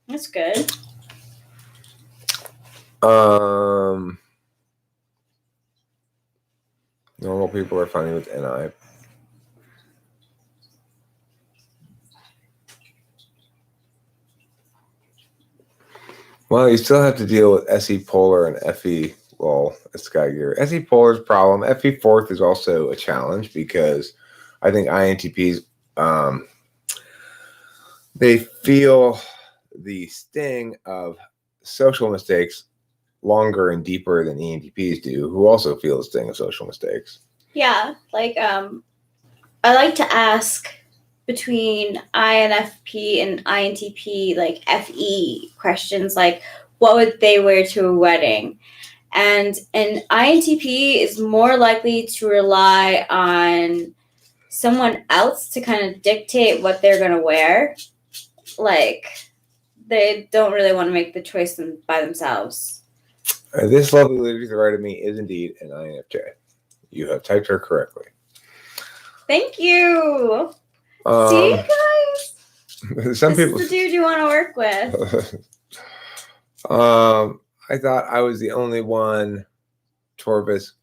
That's good. Normal people are funny with NI. Well, you still have to deal with SE polar and FE lol at Sky Gear. SE polar's problem. FE fourth is also a challenge because I think INTPs they feel the sting of social mistakes longer and deeper than ENTPs do, who also feel the sting of social mistakes. Yeah, like I like to ask between INFP and INTP like FE questions like what would they wear to a wedding? And an INTP is more likely to rely on someone else to kind of dictate what they're going to wear. Like, they don't really want to make the choice by themselves. This lovely lady to the right of me is indeed an INFJ. You have typed her correctly. Thank you. See, guys? Some this people. is the dude you want to work with. I thought I was the only one, Torvis.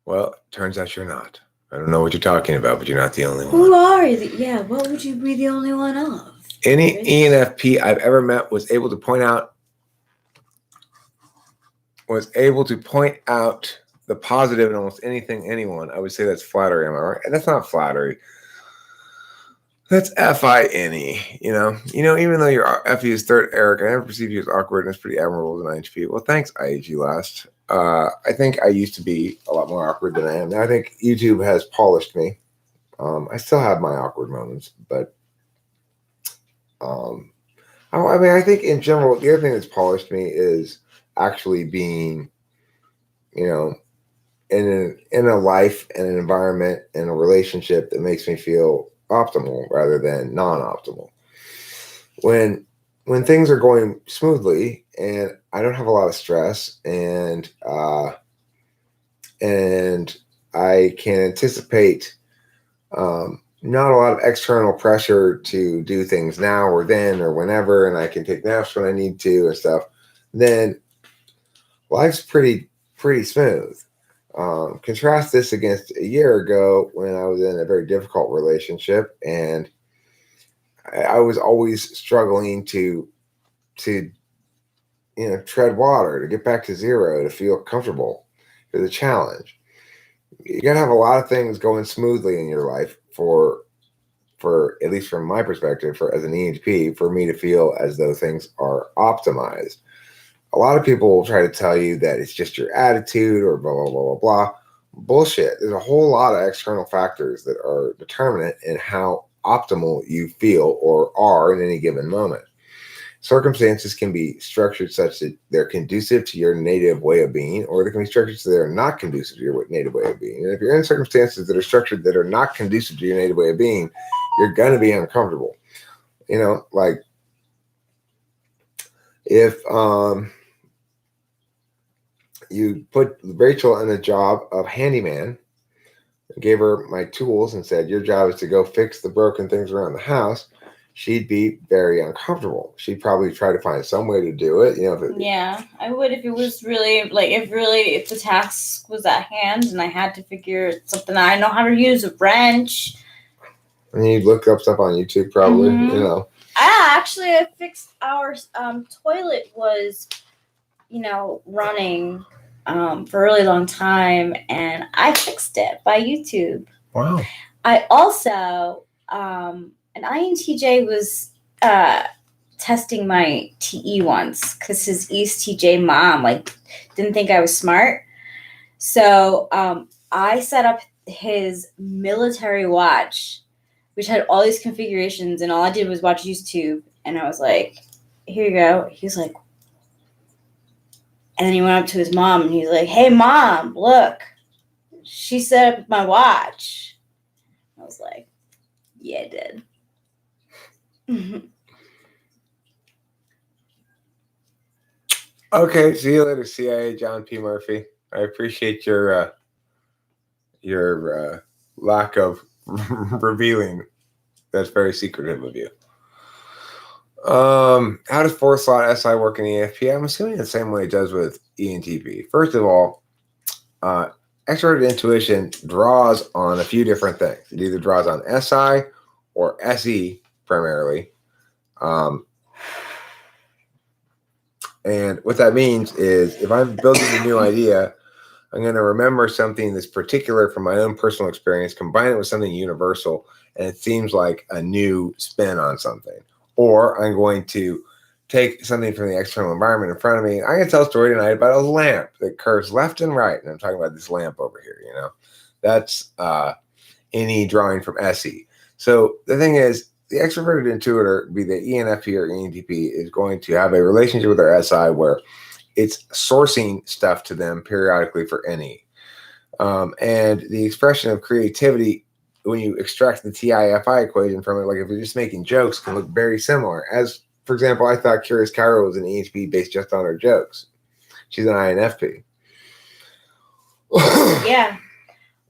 Well, turns out you're not. I don't know what you're talking about, but you're not the only one. Who are you? Yeah, what would you be the only one of? Any ENFP I've ever met was able to point out the positive in almost anything, anyone. I would say that's flattery, am I right? And that's not flattery. That's FINE, you know, even though your FE is third, Eric, I never perceived you as awkward and it's pretty admirable as an IHP. Well, thanks, IHG last. I think I used to be a lot more awkward than I am now. I think YouTube has polished me. I still have my awkward moments, but I think in general, the other thing that's polished me is actually being, in a life and an environment and a relationship that makes me feel optimal rather than non-optimal. When things are going smoothly and I don't have a lot of stress and I can anticipate not a lot of external pressure to do things now or then or whenever, and I can take naps when I need to and stuff, then life's pretty smooth. Contrast this against a year ago when I was in a very difficult relationship and I was always struggling to tread water, to get back to zero, to feel comfortable. It's a challenge. You gotta have a lot of things going smoothly in your life for at least from my perspective, as an ENTP, for me to feel as though things are optimized. A lot of people will try to tell you that it's just your attitude or blah, blah, blah, blah, blah. Bullshit. There's a whole lot of external factors that are determinant in how optimal you feel or are in any given moment. Circumstances can be structured such that they're conducive to your native way of being, or they can be structured so they're not conducive to your native way of being. And if you're in circumstances that are structured that are not conducive to your native way of being, you're going to be uncomfortable. Like if you put Rachel in a job of handyman, gave her my tools and said, your job is to go fix the broken things around the house, she'd be very uncomfortable. She'd probably try to find some way to do it. Yeah, I would if it was really if the task was at hand and I had to figure something out. I know how to use a wrench. And you'd look up stuff on YouTube probably, I fixed our toilet was, running for a really long time, and I fixed it by YouTube. Wow. I also, an INTJ was testing my TE once because his ESTJ mom didn't think I was smart. So I set up his military watch which had all these configurations, and all I did was watch YouTube, and I was like, here you go. He was like, and then he went up to his mom, and he's like, hey, Mom, look, she set up my watch. I was like, yeah, it did. Okay, see you later, CIA John P. Murphy. I appreciate your lack of revealing. That's very secretive of you. How does 4-slot SI work in ENFP? I'm assuming the same way it does with ENTP. First of all, extroverted intuition draws on a few different things. It either draws on SI or SE primarily. And what that means is if I'm building a new idea, I'm going to remember something that's particular from my own personal experience, combine it with something universal, and it seems like a new spin on something. Or I'm going to take something from the external environment in front of me. I'm going to tell a story tonight about a lamp that curves left and right. And I'm talking about this lamp over here, you know. That's any drawing from SE. So the thing is, the extroverted intuitor, be the ENFP or ENTP, is going to have a relationship with their SI where it's sourcing stuff to them periodically for NE. And the expression of creativity, when you extract the TIFI equation from it, like if you're just making jokes, can look very similar. As, for example, I thought Curious Cairo was an ENTP based just on her jokes. She's an INFP. Yeah.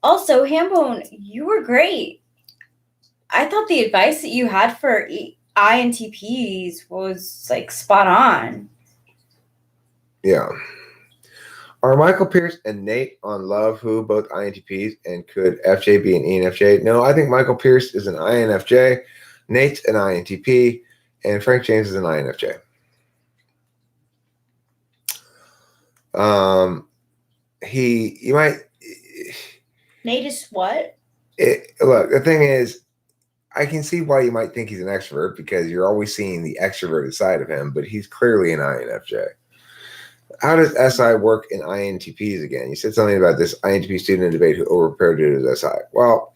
Also, Hambone, you were great. I thought the advice that you had for INTPs was like spot on. Yeah. Are Michael Pierce and Nate on Love Who both INTPs, and could FJ be an ENFJ? No, I think Michael Pierce is an INFJ, Nate's an INTP, and Frank James is an INFJ. You might. Nate is what? Look, the thing is, I can see why you might think he's an extrovert because you're always seeing the extroverted side of him, but he's clearly an INFJ. How does SI work in INTPs again? You said something about this INTP student in debate who overprepared due to his SI. Well,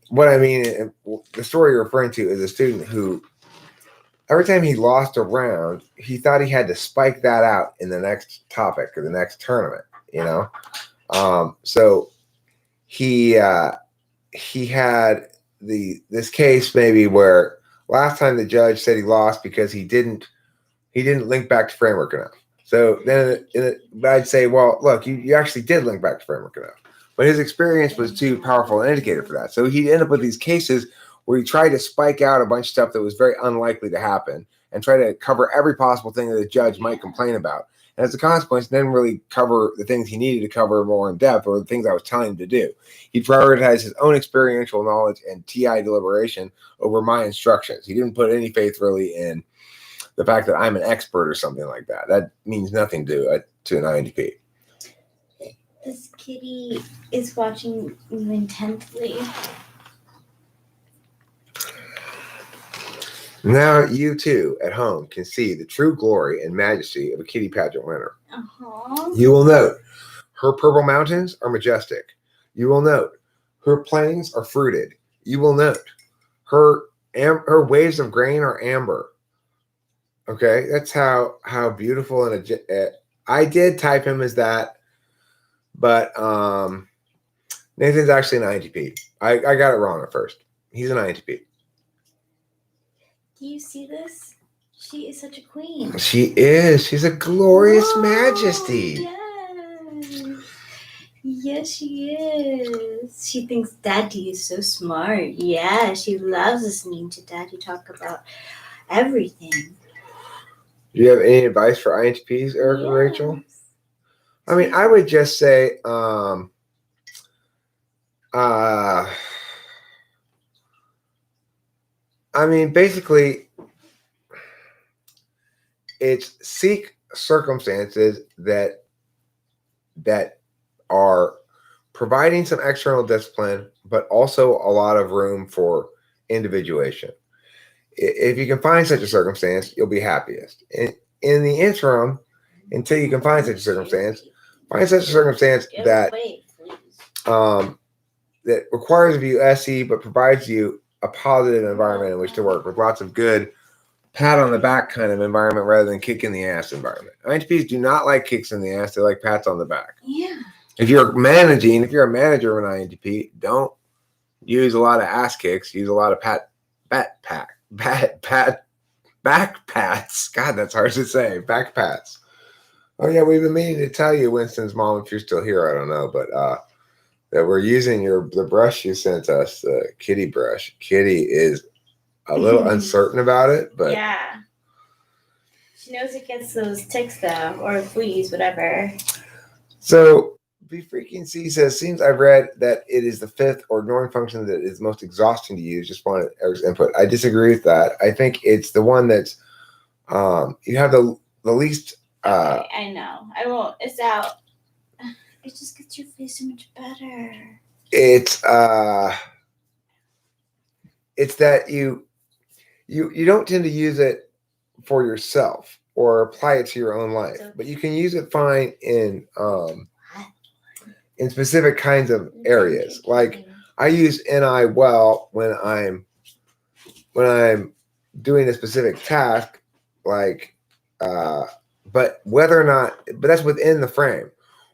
what I mean, the story you're referring to is a student who, every time he lost a round, he thought he had to spike that out in the next topic or the next tournament, you know? So he had this case maybe where last time the judge said he lost because he didn't link back to framework enough. So then I'd say, well, look, you actually did link back to framework enough, but his experience was too powerful an indicator for that. So he'd end up with these cases where he tried to spike out a bunch of stuff that was very unlikely to happen and try to cover every possible thing that the judge might complain about. And as a consequence, didn't really cover the things he needed to cover more in depth or the things I was telling him to do. He prioritized his own experiential knowledge and TI deliberation over my instructions. He didn't put any faith really in the fact that I'm an expert or something like that. That means nothing to an INTP. This kitty is watching you intently. Now you too at home can see the true glory and majesty of a kitty pageant winner. Uh-huh. You will note her purple mountains are majestic. You will note her plains are fruited. You will note her waves of grain are amber. Okay, that's how beautiful and I did type him as that, but Nathan's actually an INTP. I got it wrong at first. He's an INTP. Do you see this? She is such a queen. She is. She's a glorious majesty. Yes. Yes, she is. She thinks Daddy is so smart. Yeah, she loves listening to Daddy talk about everything. Do you have any advice for INTPs, Eric and Rachel? I mean, I would just say, basically, it's seek circumstances that are providing some external discipline, but also a lot of room for individuation. If you can find such a circumstance, you'll be happiest. In the interim, until you can find such a circumstance that that requires of you SE but provides you a a positive environment in which to work with lots of good pat on the back kind of environment rather than kick in the ass environment. INTPs do not like kicks in the ass. They like pats on the back. Yeah. If you're a manager of an INTP, don't use a lot of ass kicks. Use a lot of back pats. God, that's hard to say. Back pats. Oh yeah, we've been meaning to tell you, Winston's mom, if you're still here, I don't know, but that we're using the brush you sent us, the kitty brush. Kitty is a little uncertain about it, but yeah, she knows it gets those ticks though, or fleas, whatever. So Be Freaking C says, seems I've read that it is the fifth or ignoring function that is most exhausting to use. Just wanted Eric's input. I disagree with that. I think it's the one that's you have the least. Okay, I know. I won't. It's out. It just gets your face so much better. It's that you don't tend to use it for yourself or apply it to your own life, but you can use it fine in specific kinds of areas. Like I use NI well when I'm doing a specific task, like but that's within the frame.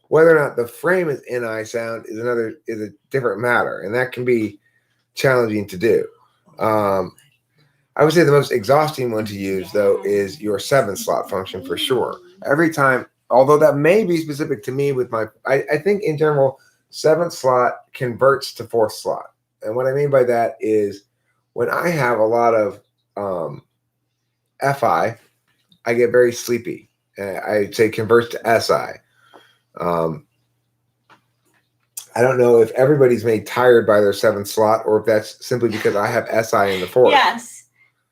Whether or not the frame is NI sound is a different matter, and that can be challenging to do. I would say the most exhausting one to use, though, is your 7 slot function for sure. Every time, although that may be specific to me with I think in general, 7th slot converts to 4th slot. And what I mean by that is when I have a lot of FI, I get very sleepy. I'd say converts to SI. I don't know if everybody's made tired by their 7th slot or if that's simply because I have SI in the 4th.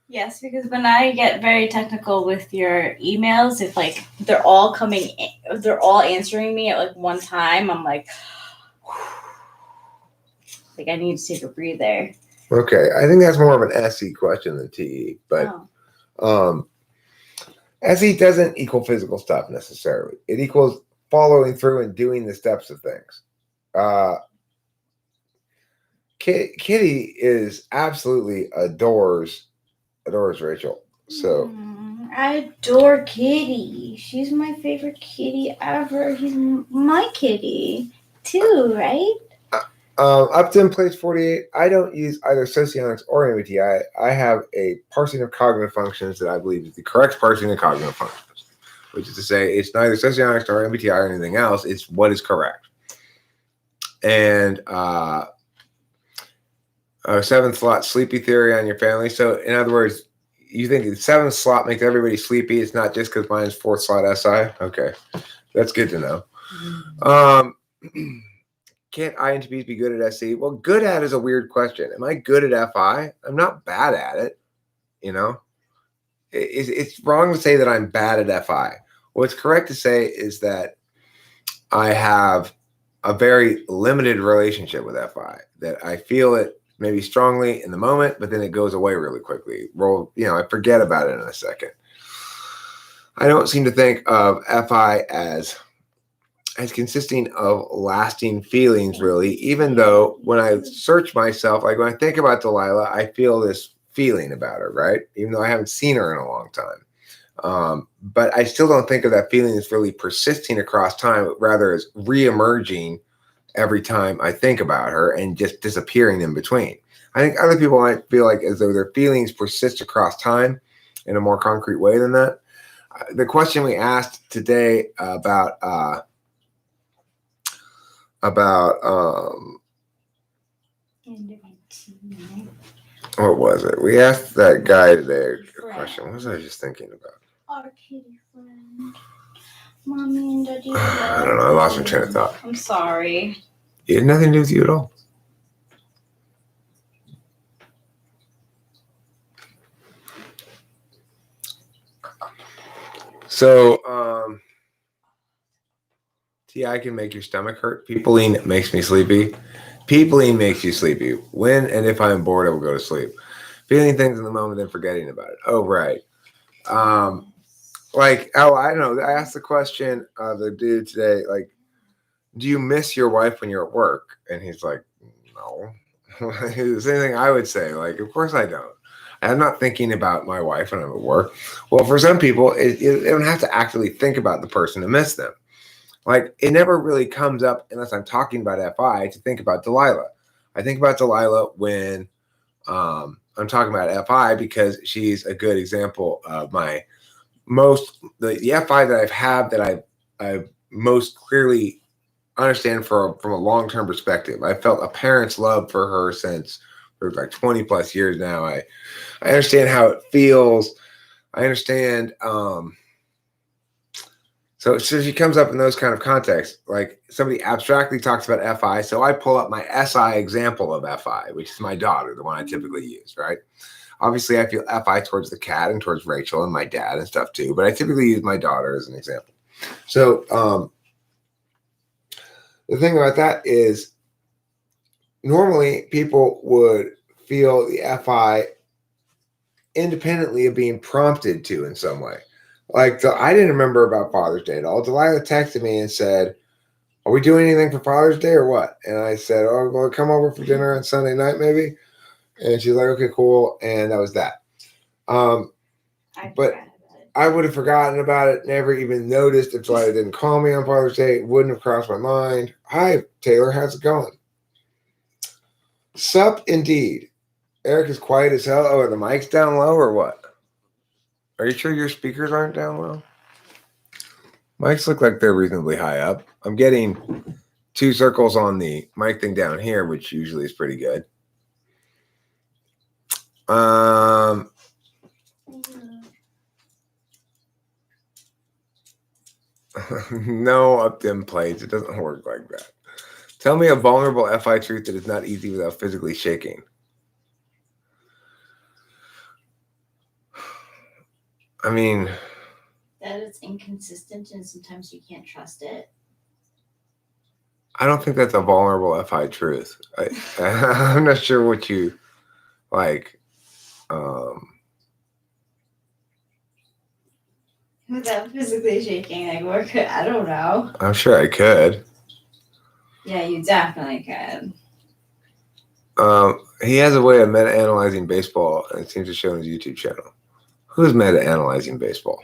Yes, because when I get very technical with your emails, if like they're all answering me at like one time, I'm like I need to take a breather. Okay, I think that's more of an SE question than TE, but SE doesn't equal physical stuff necessarily. It equals following through and doing the steps of things. Kitty is absolutely adores Rachel. So I adore Kitty. She's my favorite kitty ever. He's my kitty too, right? Upton plays 48. I don't use either socionics or MBTI. I have a parsing of cognitive functions that I believe is the correct parsing of cognitive functions, which is to say it's neither socionics or MBTI or anything else. It's what is correct. And 7th slot sleepy theory on your family. So in other words, you think the 7th slot makes everybody sleepy. It's not just because mine's 4th slot SI. Okay, that's good to know. Can't INTPs be good at SE? Well, good at is a weird question. Am I good at FI? I'm not bad at it. You know, it's wrong to say that I'm bad at FI. What's correct to say is that I have a very limited relationship with FI, that I feel it maybe strongly in the moment, but then it goes away really quickly. I forget about it in a second. I don't seem to think of FI as consisting of lasting feelings, really, even though when I search myself, like when I think about Delilah, I feel this feeling about her, right? Even though I haven't seen her in a long time. But I still don't think of that feeling as really persisting across time, but rather as re-emerging every time I think about her and just disappearing in between. I think other people might feel like as though their feelings persist across time in a more concrete way than that. The question we asked today about what was it? We asked that guy today a question. What was I just thinking about? Our kitty friend. Mommy and Daddy. I don't know. I lost my train of thought. I'm sorry. It had nothing to do with you at all. So, TI can make your stomach hurt. Peopling makes me sleepy. Peopling makes you sleepy. When and if I'm bored, I will go to sleep. Feeling things in the moment, then forgetting about it. Oh, right. I don't know. I asked the question of the dude today, like, do you miss your wife when you're at work? And he's like, no. The same thing I would say. Like, of course I don't. I'm not thinking about my wife when I'm at work. Well, for some people, they don't have to actively think about the person to miss them. Like, it never really comes up unless I'm talking about FI to think about Delilah. I think about Delilah when I'm talking about FI because she's a good example of my the FI that I've most clearly understand from a long-term perspective. I felt a parent's love for her since for like 20 plus years now. I understand how it feels. I understand. So she comes up in those kind of contexts. Like somebody abstractly talks about FI, so I pull up my SI example of FI, which is my daughter, the one I typically use, right? Obviously, I feel FI towards the cat and towards Rachel and my dad and stuff too, but I typically use my daughter as an example. So the thing about that is normally people would feel the FI independently of being prompted to in some way. Like I didn't remember about Father's Day at all. Delilah texted me and said, "Are we doing anything for Father's Day or what?" And I said, "Oh, well, come over for dinner on Sunday night, maybe." And she's like, "Okay, cool." And that was that. But I would have forgotten about it, never even noticed if Delilah didn't call me on Father's Day. It wouldn't have crossed my mind. Hi, Taylor. How's it going? Sup, indeed. Eric is quiet as hell. Oh, are the mics down low or what? Are you sure your speakers aren't down low? Mics look like they're reasonably high up. I'm getting 2 circles on the mic thing down here, which usually is pretty good. No up-dim plates. It doesn't work like that. Tell me a vulnerable FI truth that is not easy without physically shaking. I mean, that it's inconsistent and sometimes you can't trust it. I don't think that's a vulnerable FI truth. I'm not sure what you like. Without physically shaking, like what could I don't know. I'm sure I could. Yeah, you definitely could. He has a way of meta-analyzing baseball, and it seems to show on his YouTube channel. Who's meta-analyzing baseball?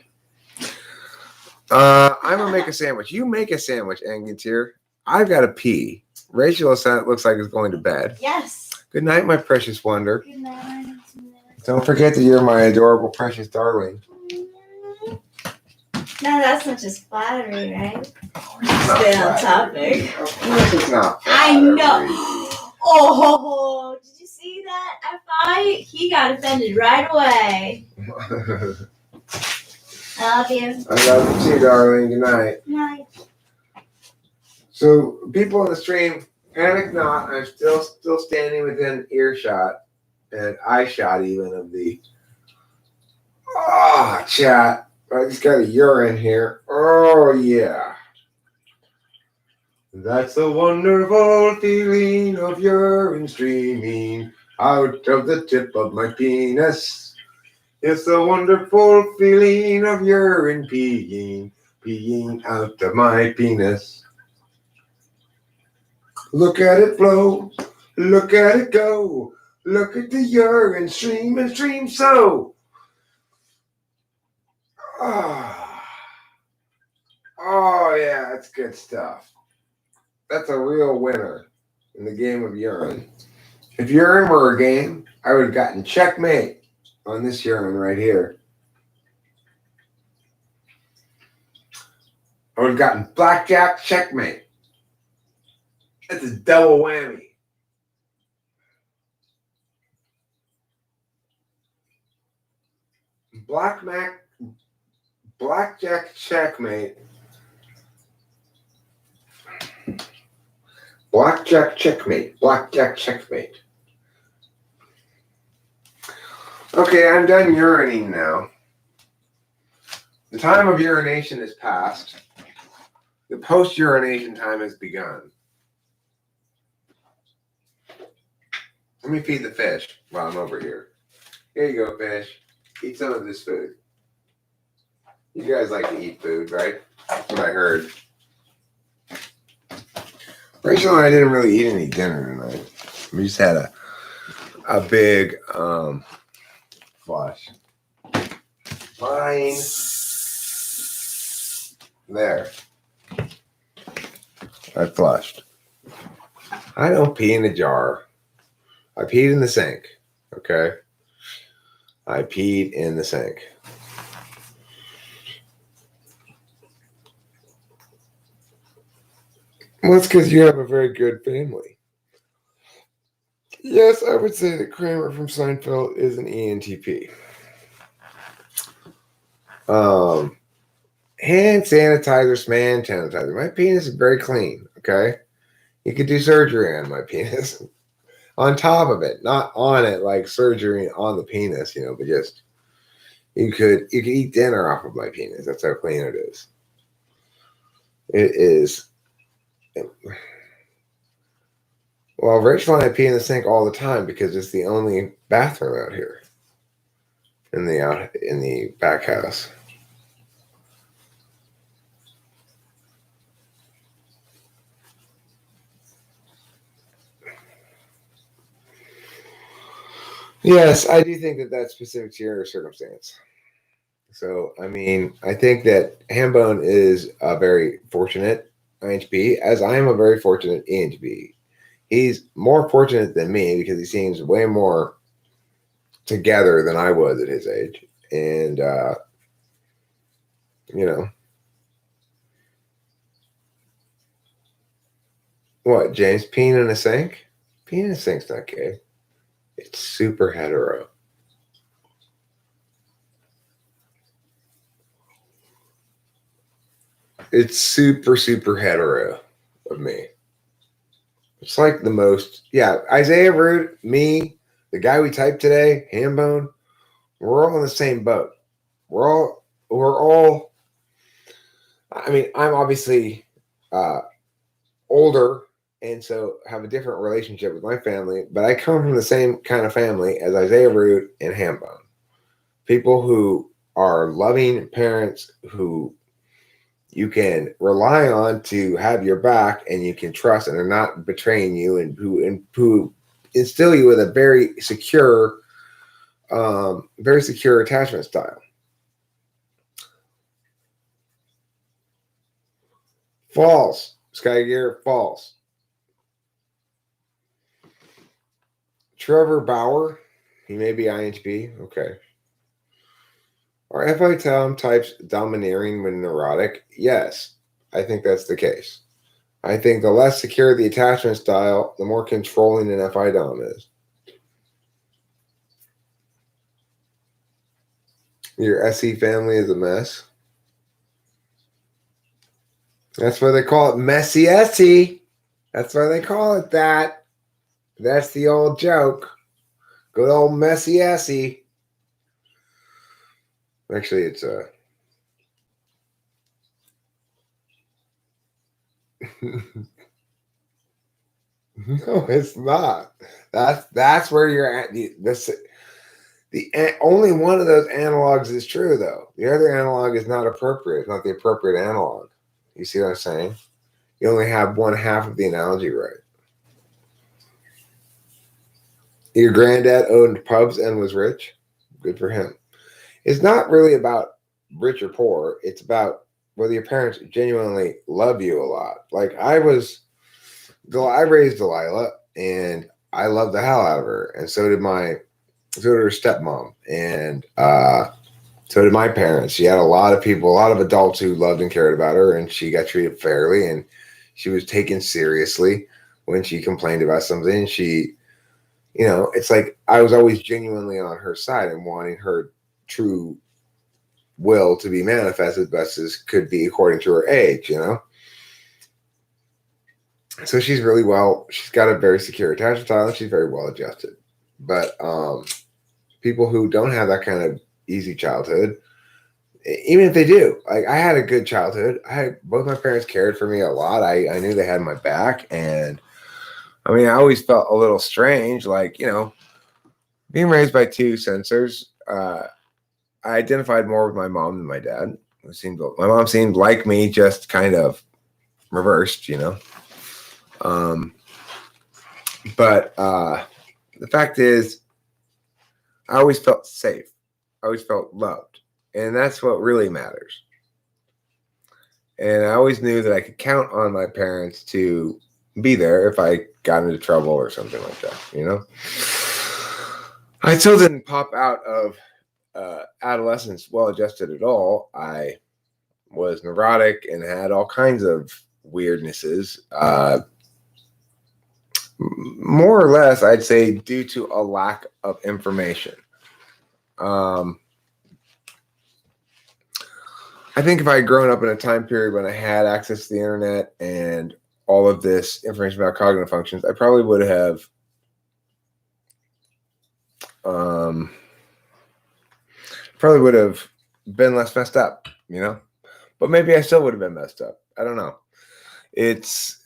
I'm gonna make a sandwich. You make a sandwich, Angantier. I've got to pee. Rachel looks like is going to bed. Yes. Good night, my precious wonder. Good night. Don't forget that you're my adorable, precious darling. No, that's not just flattery, right? Stay on topic. Of course it's not flattery. I know. Oh, did you see that? He got offended right away. I love you. I love you too, darling. Good night. Good night. So, people in the stream, panic not. I'm still standing within earshot and eye shot even of the chat. I just got a urine here. Oh yeah. That's the wonderful feeling of urine streaming out of the tip of my penis. It's the wonderful feeling of urine peeing out of my penis. Look at it flow, look at it go, look at the urine stream and stream so. Oh yeah, that's good stuff. That's a real winner in the game of urine. If urine were a game, I would have gotten checkmate on this urine right here. I would have gotten blackjack checkmate. That's a double whammy. Blackjack checkmate. Blackjack checkmate. Blackjack checkmate. Okay, I'm done urinating now. The time of urination is past. The post-urination time has begun. Let me feed the fish while I'm over here. Here you go, fish. Eat some of this food. You guys like to eat food, right? That's what I heard. Rachel and I didn't really eat any dinner tonight. We just had a big flush. Fine. There. I flushed. I don't pee in a jar. I peed in the sink. Okay. I peed in the sink. Well, that's because you have a very good family. Yes, I would say that Kramer from Seinfeld is an ENTP. Hand sanitizer, man sanitizer. My penis is very clean, okay? You could do surgery on my penis. On top of it, not on it, like surgery on the penis, but just you could eat dinner off of my penis. That's how clean it is. It is. Well, Rachel and I pee in the sink all the time because it's the only bathroom out here in the back house. Yes, I do think that that's specific to your circumstance. So, I mean, I think that Hambone is a very fortunate INTP, as I am a very fortunate ENTP. He's more fortunate than me because he seems way more together than I was at his age. And, what, James, peeing in a sink? Peeing in a sink's not gay. It's super hetero. It's super, super hetero of me. It's like the most, Isaiah Root, me, the guy we typed today, Hambone, we're all in the same boat. We're all, I mean, I'm obviously older and so have a different relationship with my family, but I come from the same kind of family as Isaiah Root and Hambone. People who are loving parents who you can rely on to have your back and you can trust and are not betraying you and who instill you with a very secure attachment style. False. Sky Gear, false. Trevor Bauer, he may be INTP. Okay. Are FI types domineering when neurotic? Yes, I think that's the case. I think the less secure the attachment style, the more controlling an FI dom is. Your SE family is a mess. That's why they call it messy SE. That's why they call it that. That's the old joke. Good old messy SE. Actually, it's no, it's not. That's where you're at. The only one of those analogs is true, though. The other analog is not appropriate. It's not the appropriate analog. You see what I'm saying? You only have one half of the analogy right. Your granddad owned pubs and was rich. Good for him. It's not really about rich or poor. It's about whether your parents genuinely love you a lot. Like I raised Delilah, and I loved the hell out of her, and so did her stepmom, and so did my parents. She had a lot of adults who loved and cared about her, and she got treated fairly, and she was taken seriously when she complained about something. She, it's like I was always genuinely on her side and wanting her true will to be manifest as best as could be according to her age, So she's got a very secure attachment style, and she's very well adjusted. But people who don't have that kind of easy childhood, even if they do, like I had a good childhood. Both my parents cared for me a lot. I knew they had my back, and I mean, I always felt a little strange, like, being raised by two censors. I identified more with my mom than my dad. My mom seemed like me, just kind of reversed, But the fact is, I always felt safe. I always felt loved. And that's what really matters. And I always knew that I could count on my parents to be there if I got into trouble or something like that, you know? I still didn't pop out of adolescence well adjusted at all. I was neurotic and had all kinds of weirdnesses. More or less, I'd say, due to a lack of information. I think if I had grown up in a time period when I had access to the internet and all of this information about cognitive functions, I probably would have been less messed up, you know? But maybe I still would have been messed up. I don't know. It's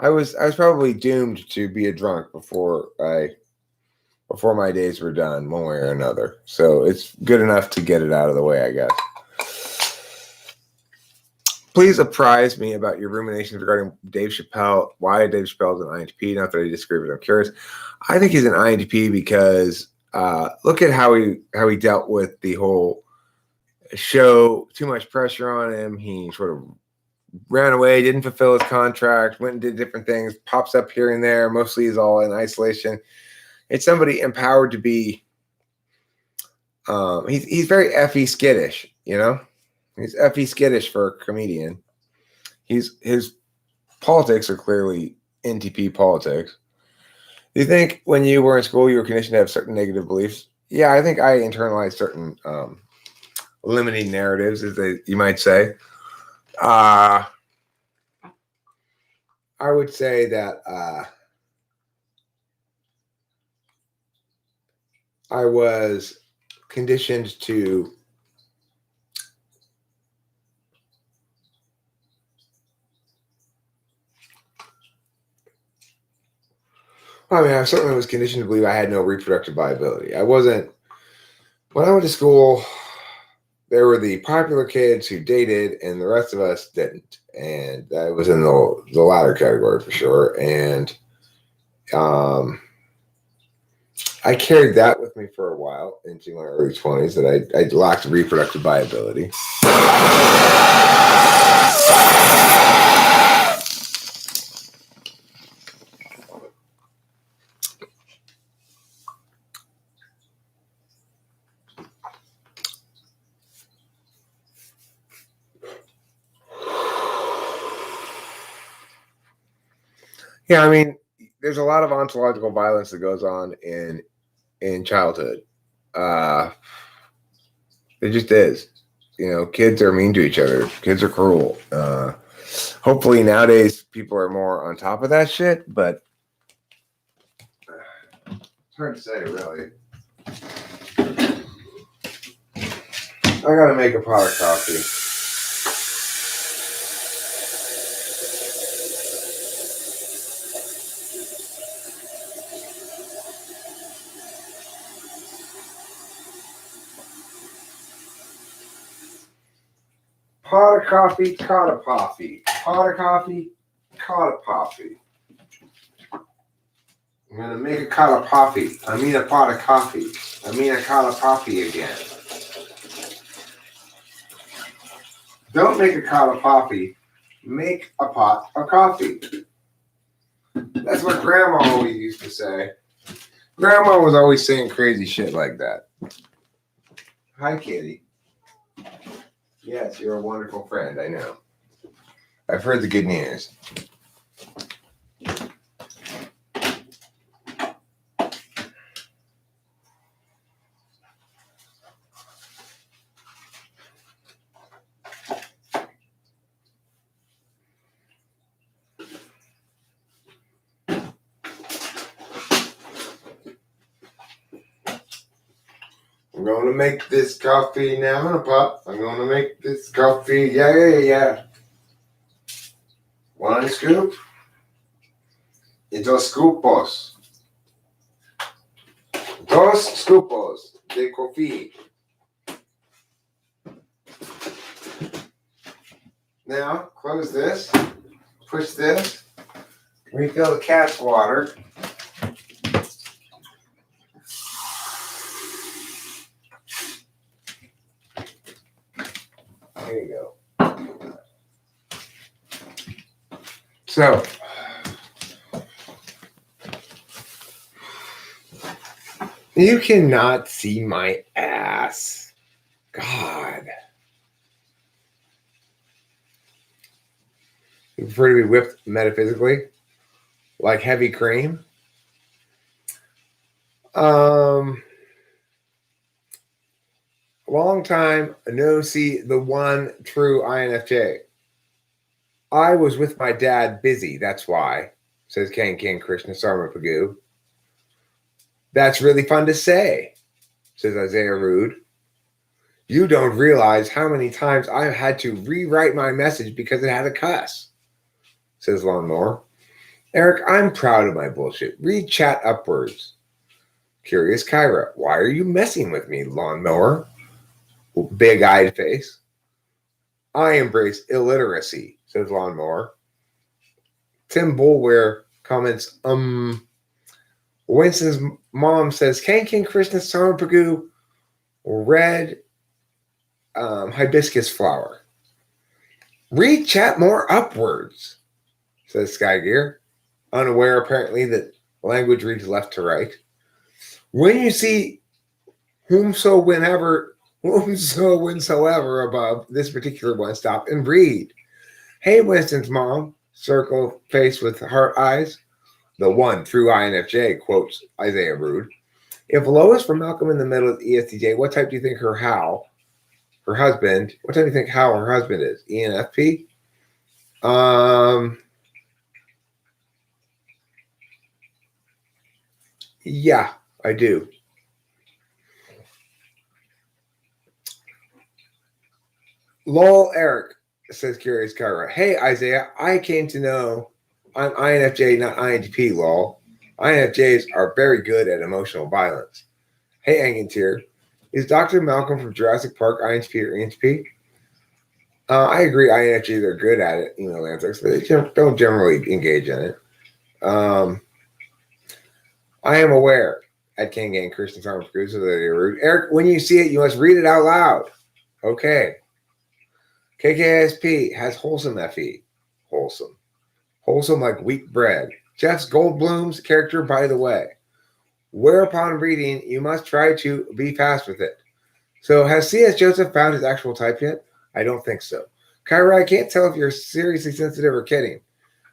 I was probably doomed to be a drunk before my days were done, one way or another. So it's good enough to get it out of the way, I guess. Please apprise me about your ruminations regarding Dave Chappelle. Why Dave Chappelle is an INTP? Not that I disagree, but I'm curious. I think he's an INTP because look at how he dealt with the whole show. Too much pressure on him. He sort of ran away, didn't fulfill his contract, went and did different things, pops up here and there. Mostly he's all in isolation. It's somebody empowered to be. He's very effie skittish, you know. He's effie skittish for a comedian. His politics are clearly NTP politics. Do you think when you were in school you were conditioned to have certain negative beliefs? Yeah, I think I internalized certain limiting narratives, as you might say. I would say that I was conditioned to I certainly was conditioned to believe I had no reproductive viability. When I went to school, there were the popular kids who dated and the rest of us didn't. And I was in the latter category for sure. And I carried that with me for a while into my early 20s, that I lacked reproductive viability. Yeah, I mean, there's a lot of ontological violence that goes on in childhood. It just is. You know, kids are mean to each other. Kids are cruel. Hopefully nowadays people are more on top of that shit, but it's hard to say, really. I gotta make a pot of coffee. Pot of coffee, caught a poffy. Pot of coffee, caught a poffy. I'm gonna make a pot of coffee. I mean a pot of coffee. I mean I caught a poffy again. Don't make a pot of coffee. Make a pot of coffee. That's what Grandma always used to say. Grandma was always saying crazy shit like that. Hi, Kitty. Yes, you're a wonderful friend, I know. I've heard the good news. I'm going to make this coffee now in a pot. I'm going to make this coffee. Yeah. One scoop. Dos scoopos. Dos scoopos de coffee. Now, close this. Push this. Refill the cat's water. There you go. So, you cannot see my ass. God. You prefer to be whipped metaphysically? Like heavy cream? Long time no see the one true INFJ. I was with my dad busy, that's why, says King Krishna Sarma Pagu. That's really fun to say, says Isaiah Rude. You don't realize how many times I've had to rewrite my message because it had a cuss, says Lawnmower. Eric, I'm proud of my bullshit. Read chat upwards. Curious Kyra, why are you messing with me, Lawnmower? Big-eyed face. I embrace illiteracy, says Lawnmower. Tim Bulware comments, Winston's mom says, King Krishna Sarmapagu, red hibiscus flower. Read chat more upwards, says Skygear, unaware apparently that language reads left to right. When you see whomsoever above this particular one, stop and read. Hey, Winston's mom, circle face with heart eyes. The one true INFJ, quotes Isaiah Rude. If Lois from Malcolm in the Middle is ESTJ, what type do you think her husband, what type do you think Hal, her husband is? ENFP? Yeah, I do. Lol Eric, says Curious Kyra. Hey, Isaiah, I came to know I'm INFJ, not INTP, lol. INFJs are very good at emotional violence. Hey, Angantier, is Dr. Malcolm from Jurassic Park INTP or ENTP? I agree, INFJs are good at it, antics, but they don't generally engage in it. I am aware at King Gang Christian Farmer Producer that you're rude. Eric, when you see it, you must read it out loud. Okay. KKSP has wholesome FE. Wholesome. Wholesome like wheat bread. Jeff's Goldblum's character, by the way. Whereupon reading, you must try to be fast with it. So has C.S. Joseph found his actual type yet? I don't think so. Kyra, I can't tell if you're seriously sensitive or kidding.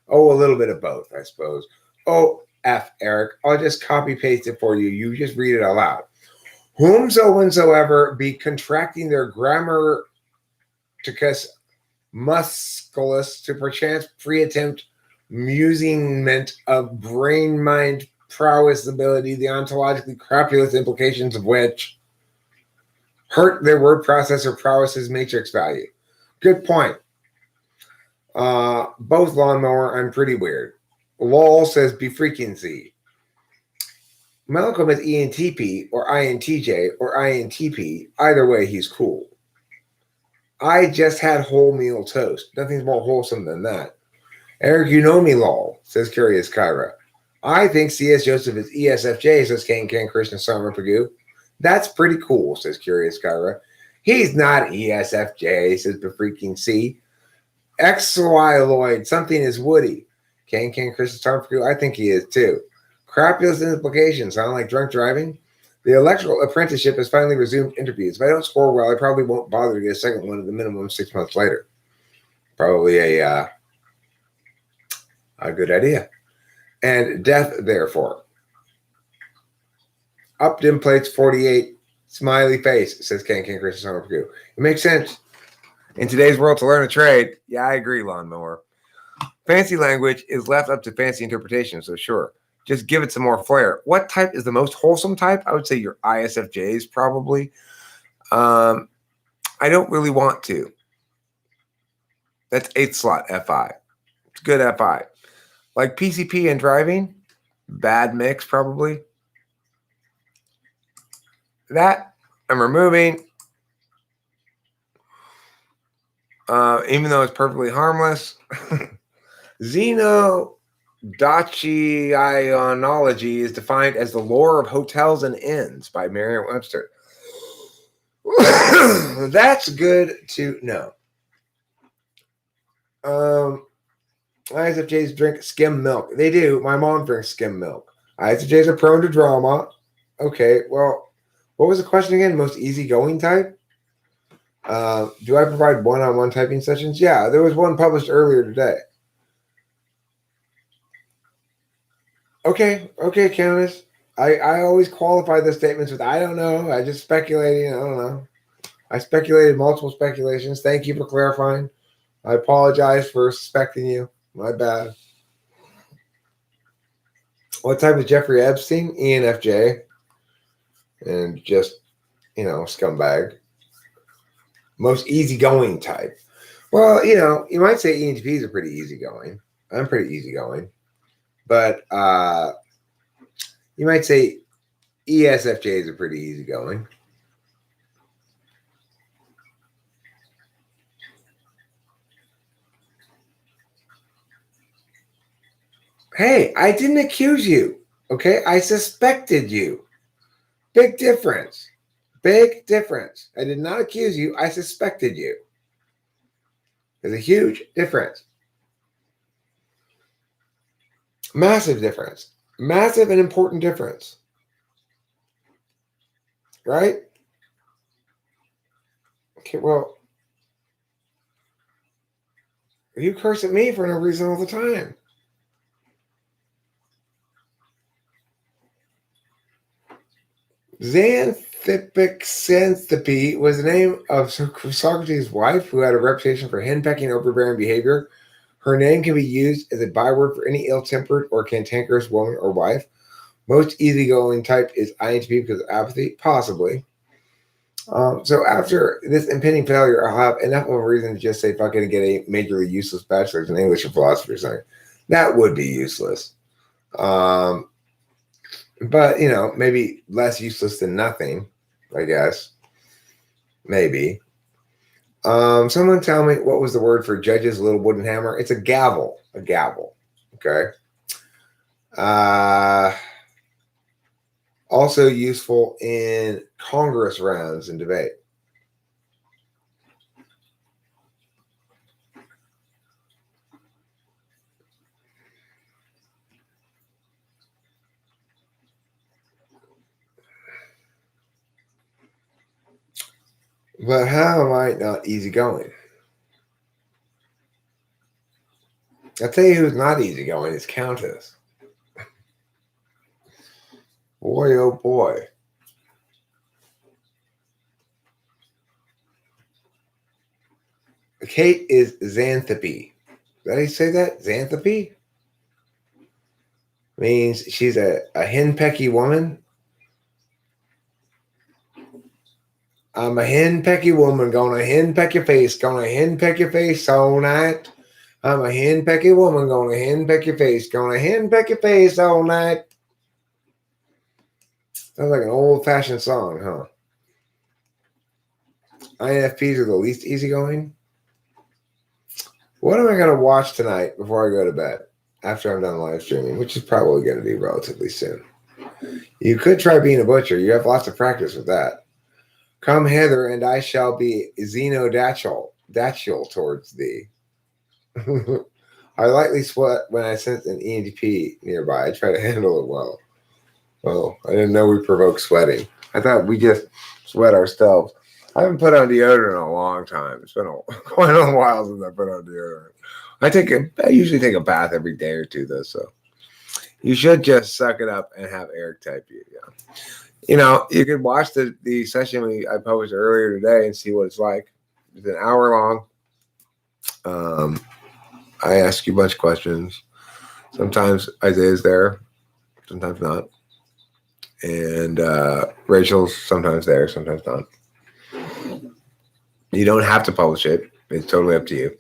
Oh, a little bit of both, I suppose. Oh, F, Eric. I'll just copy paste it for you. You just read it aloud. Whomsoever be contracting their grammaticus musculus to perchance free attempt musingment of brain mind prowess ability, the ontologically crapulous implications of which hurt their word processor prowess's matrix value. Good point. Both Lawnmower, I'm pretty weird. Lol says be freaking Z. Malcolm is ENTP or INTJ or INTP. Either way, he's cool. I just had wholemeal toast. Nothing's more wholesome than that. Eric, you know me, lol, says Curious Kyra. I think C.S. Joseph is ESFJ, says King Krishna Sarmapagu. That's pretty cool, says Curious Kyra. He's not ESFJ, says Befreaking C. XY Lloyd, something is Woody. King Krishna Sarmapagu, I think he is too. Crapulous implications sound like drunk driving. The electrical apprenticeship has finally resumed interviews. If I don't score well, I probably won't bother to get a second one at the minimum 6 months later. Probably a good idea. And death, therefore. Upton plates 48, smiley face, says King Krishna Sarmapagu. It makes sense. In today's world, to learn a trade, yeah, I agree, Lawnmower. Fancy language is left up to fancy interpretation, so sure. Just give it some more flair. What type is the most wholesome type? I would say your ISFJs, probably. I don't really want to. That's 8th slot FI. It's good FI. Like PCP and driving, bad mix, probably. That I'm removing. Even though it's perfectly harmless. Xeno Dachiionology is defined as the lore of hotels and inns by Merriam-Webster. That's good to know. ISFJs drink skim milk. They do. My mom drinks skim milk. ISFJs are prone to drama. Okay, well, what was the question again? Most easygoing type? Do I provide one-on-one typing sessions? Yeah, there was one published earlier today. Okay, Countess. I always qualify the statements with I don't know. I just speculating. I don't know. I speculated multiple speculations. Thank you for clarifying. I apologize for suspecting you. My bad. What type is Jeffrey Epstein? ENFJ. And just, scumbag. Most easygoing type. Well, you might say ENTPs are pretty easygoing. I'm pretty easygoing. But you might say ESFJs are pretty easygoing. Hey, I didn't accuse you. Okay, I suspected you. Big difference. Big difference. I did not accuse you. I suspected you. There's a huge difference. Massive difference. Massive and important difference. Right? Okay, well, you curse at me for no reason all the time. Xanthippe Xanthippe was the name of Socrates' wife who had a reputation for henpecking overbearing behavior. Her name can be used as a byword for any ill-tempered or cantankerous woman or wife. Most easygoing type is INTP because of apathy, possibly. So after this impending failure, I'll have enough of a reason to just say fuck it and get a majorly useless bachelor's in English or philosophy or something. That would be useless. But, maybe less useless than nothing, I guess. Maybe. Someone tell me what was the word for judge's little wooden hammer? It's a gavel. A gavel. Okay. Also useful in Congress rounds and debate. But how am I not easygoing? I'll tell you who's not easygoing is Countess. Boy, oh boy. Kate is Xanthippe. Did I say that? Xanthippe? Means she's a henpecky woman. I'm a henpecky woman, gonna henpeck your face, all night. I'm a henpecky woman, gonna henpeck your face all night. Sounds like an old-fashioned song, huh? INFPs are the least easygoing. What am I going to watch tonight before I go to bed after I'm done live streaming, which is probably going to be relatively soon? You could try being a butcher. You have lots of practice with that. Come hither, and I shall be xenodactyl towards thee. I lightly sweat when I sense an ENTP nearby. I try to handle it well. Well, I didn't know we provoke sweating. I thought we just sweat ourselves. I haven't put on deodorant in a long time. It's been quite a while since I put on deodorant. I usually take a bath every day or two, though. So you should just suck it up and have Eric type you. Yeah. You could watch the session I published earlier today and see what it's like. It's an hour long. I ask you a bunch of questions. Sometimes Isaiah's there, sometimes not. And Rachel's sometimes there, sometimes not. You don't have to publish it. It's totally up to you.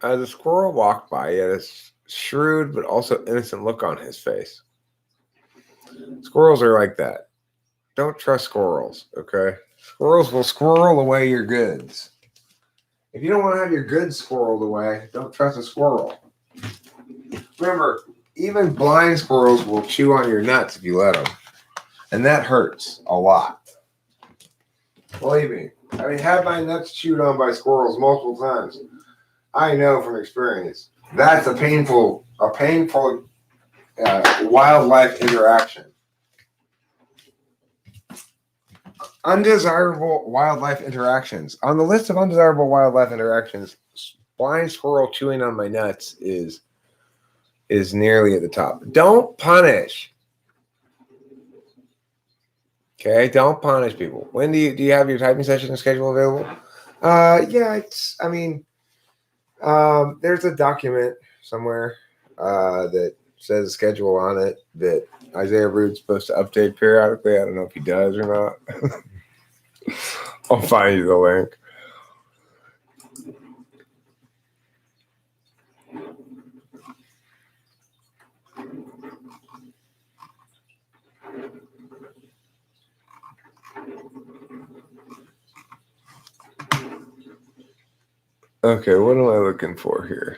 As a squirrel walked by, he had a shrewd but also innocent look on his face. Squirrels are like that. don't trust squirrels, okay? Squirrels will squirrel away your goods. If you don't want to have your goods squirreled away, don't trust a squirrel. Remember, even blind squirrels will chew on your nuts if you let them. And that hurts a lot. Believe me, I had my nuts chewed on by squirrels multiple times. I know from experience. That's a painful wildlife interaction. Undesirable wildlife interactions. On the list of undesirable wildlife interactions, blind squirrel chewing on my nuts is nearly at the top. Don't punish. Okay, don't punish people. When do you have your typing session schedule available? Yeah, there's a document somewhere that says a schedule on it that Isaiah Root's supposed to update periodically. I don't know if he does or not. I'll find you the link. Okay, what am I looking for here?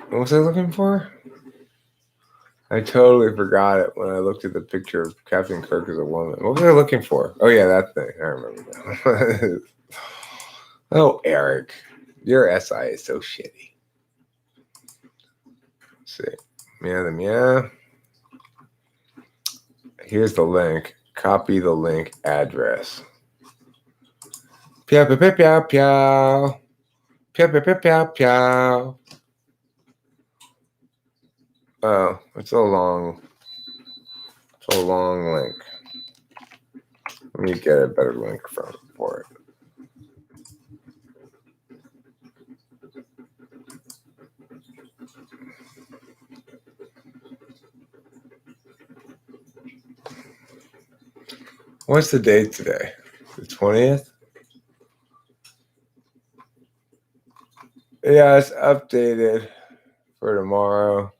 What was I looking for? I totally forgot it when I looked at the picture of Captain Kirk as a woman. What was I looking for? Oh, yeah, that thing. I remember now. Oh, Eric, your SI is so shitty. Let's see. Yeah. Here's the link. Copy the link address. Pew, pew, pew, pew, pew. Pew, pew, pew, pew, pew. Oh, it's a long link. Let me get a better link for it. What's the date today? The 20th? Yeah, it's updated for tomorrow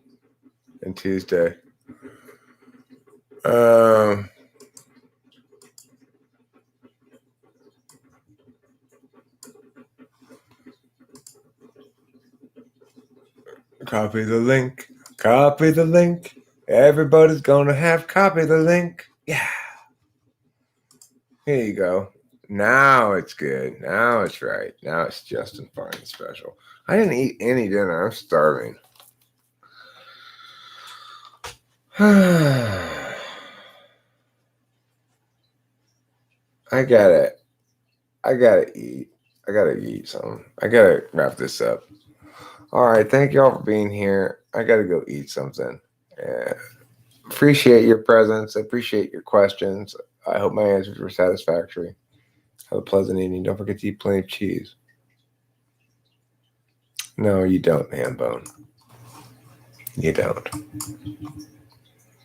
and Tuesday. Copy the link. Copy the link. Everybody's gonna have copy the link. Yeah. Here you go. Now it's good. Now it's right. Now it's just and fine and special. I didn't eat any dinner. I'm starving. I gotta eat. I gotta eat something. I gotta wrap this up. All right. Thank you all for being here. I gotta go eat something. Appreciate your presence. I appreciate your questions. I hope my answers were satisfactory. Have a pleasant evening. Don't forget to eat plenty of cheese. No, you don't, Hambone. You don't.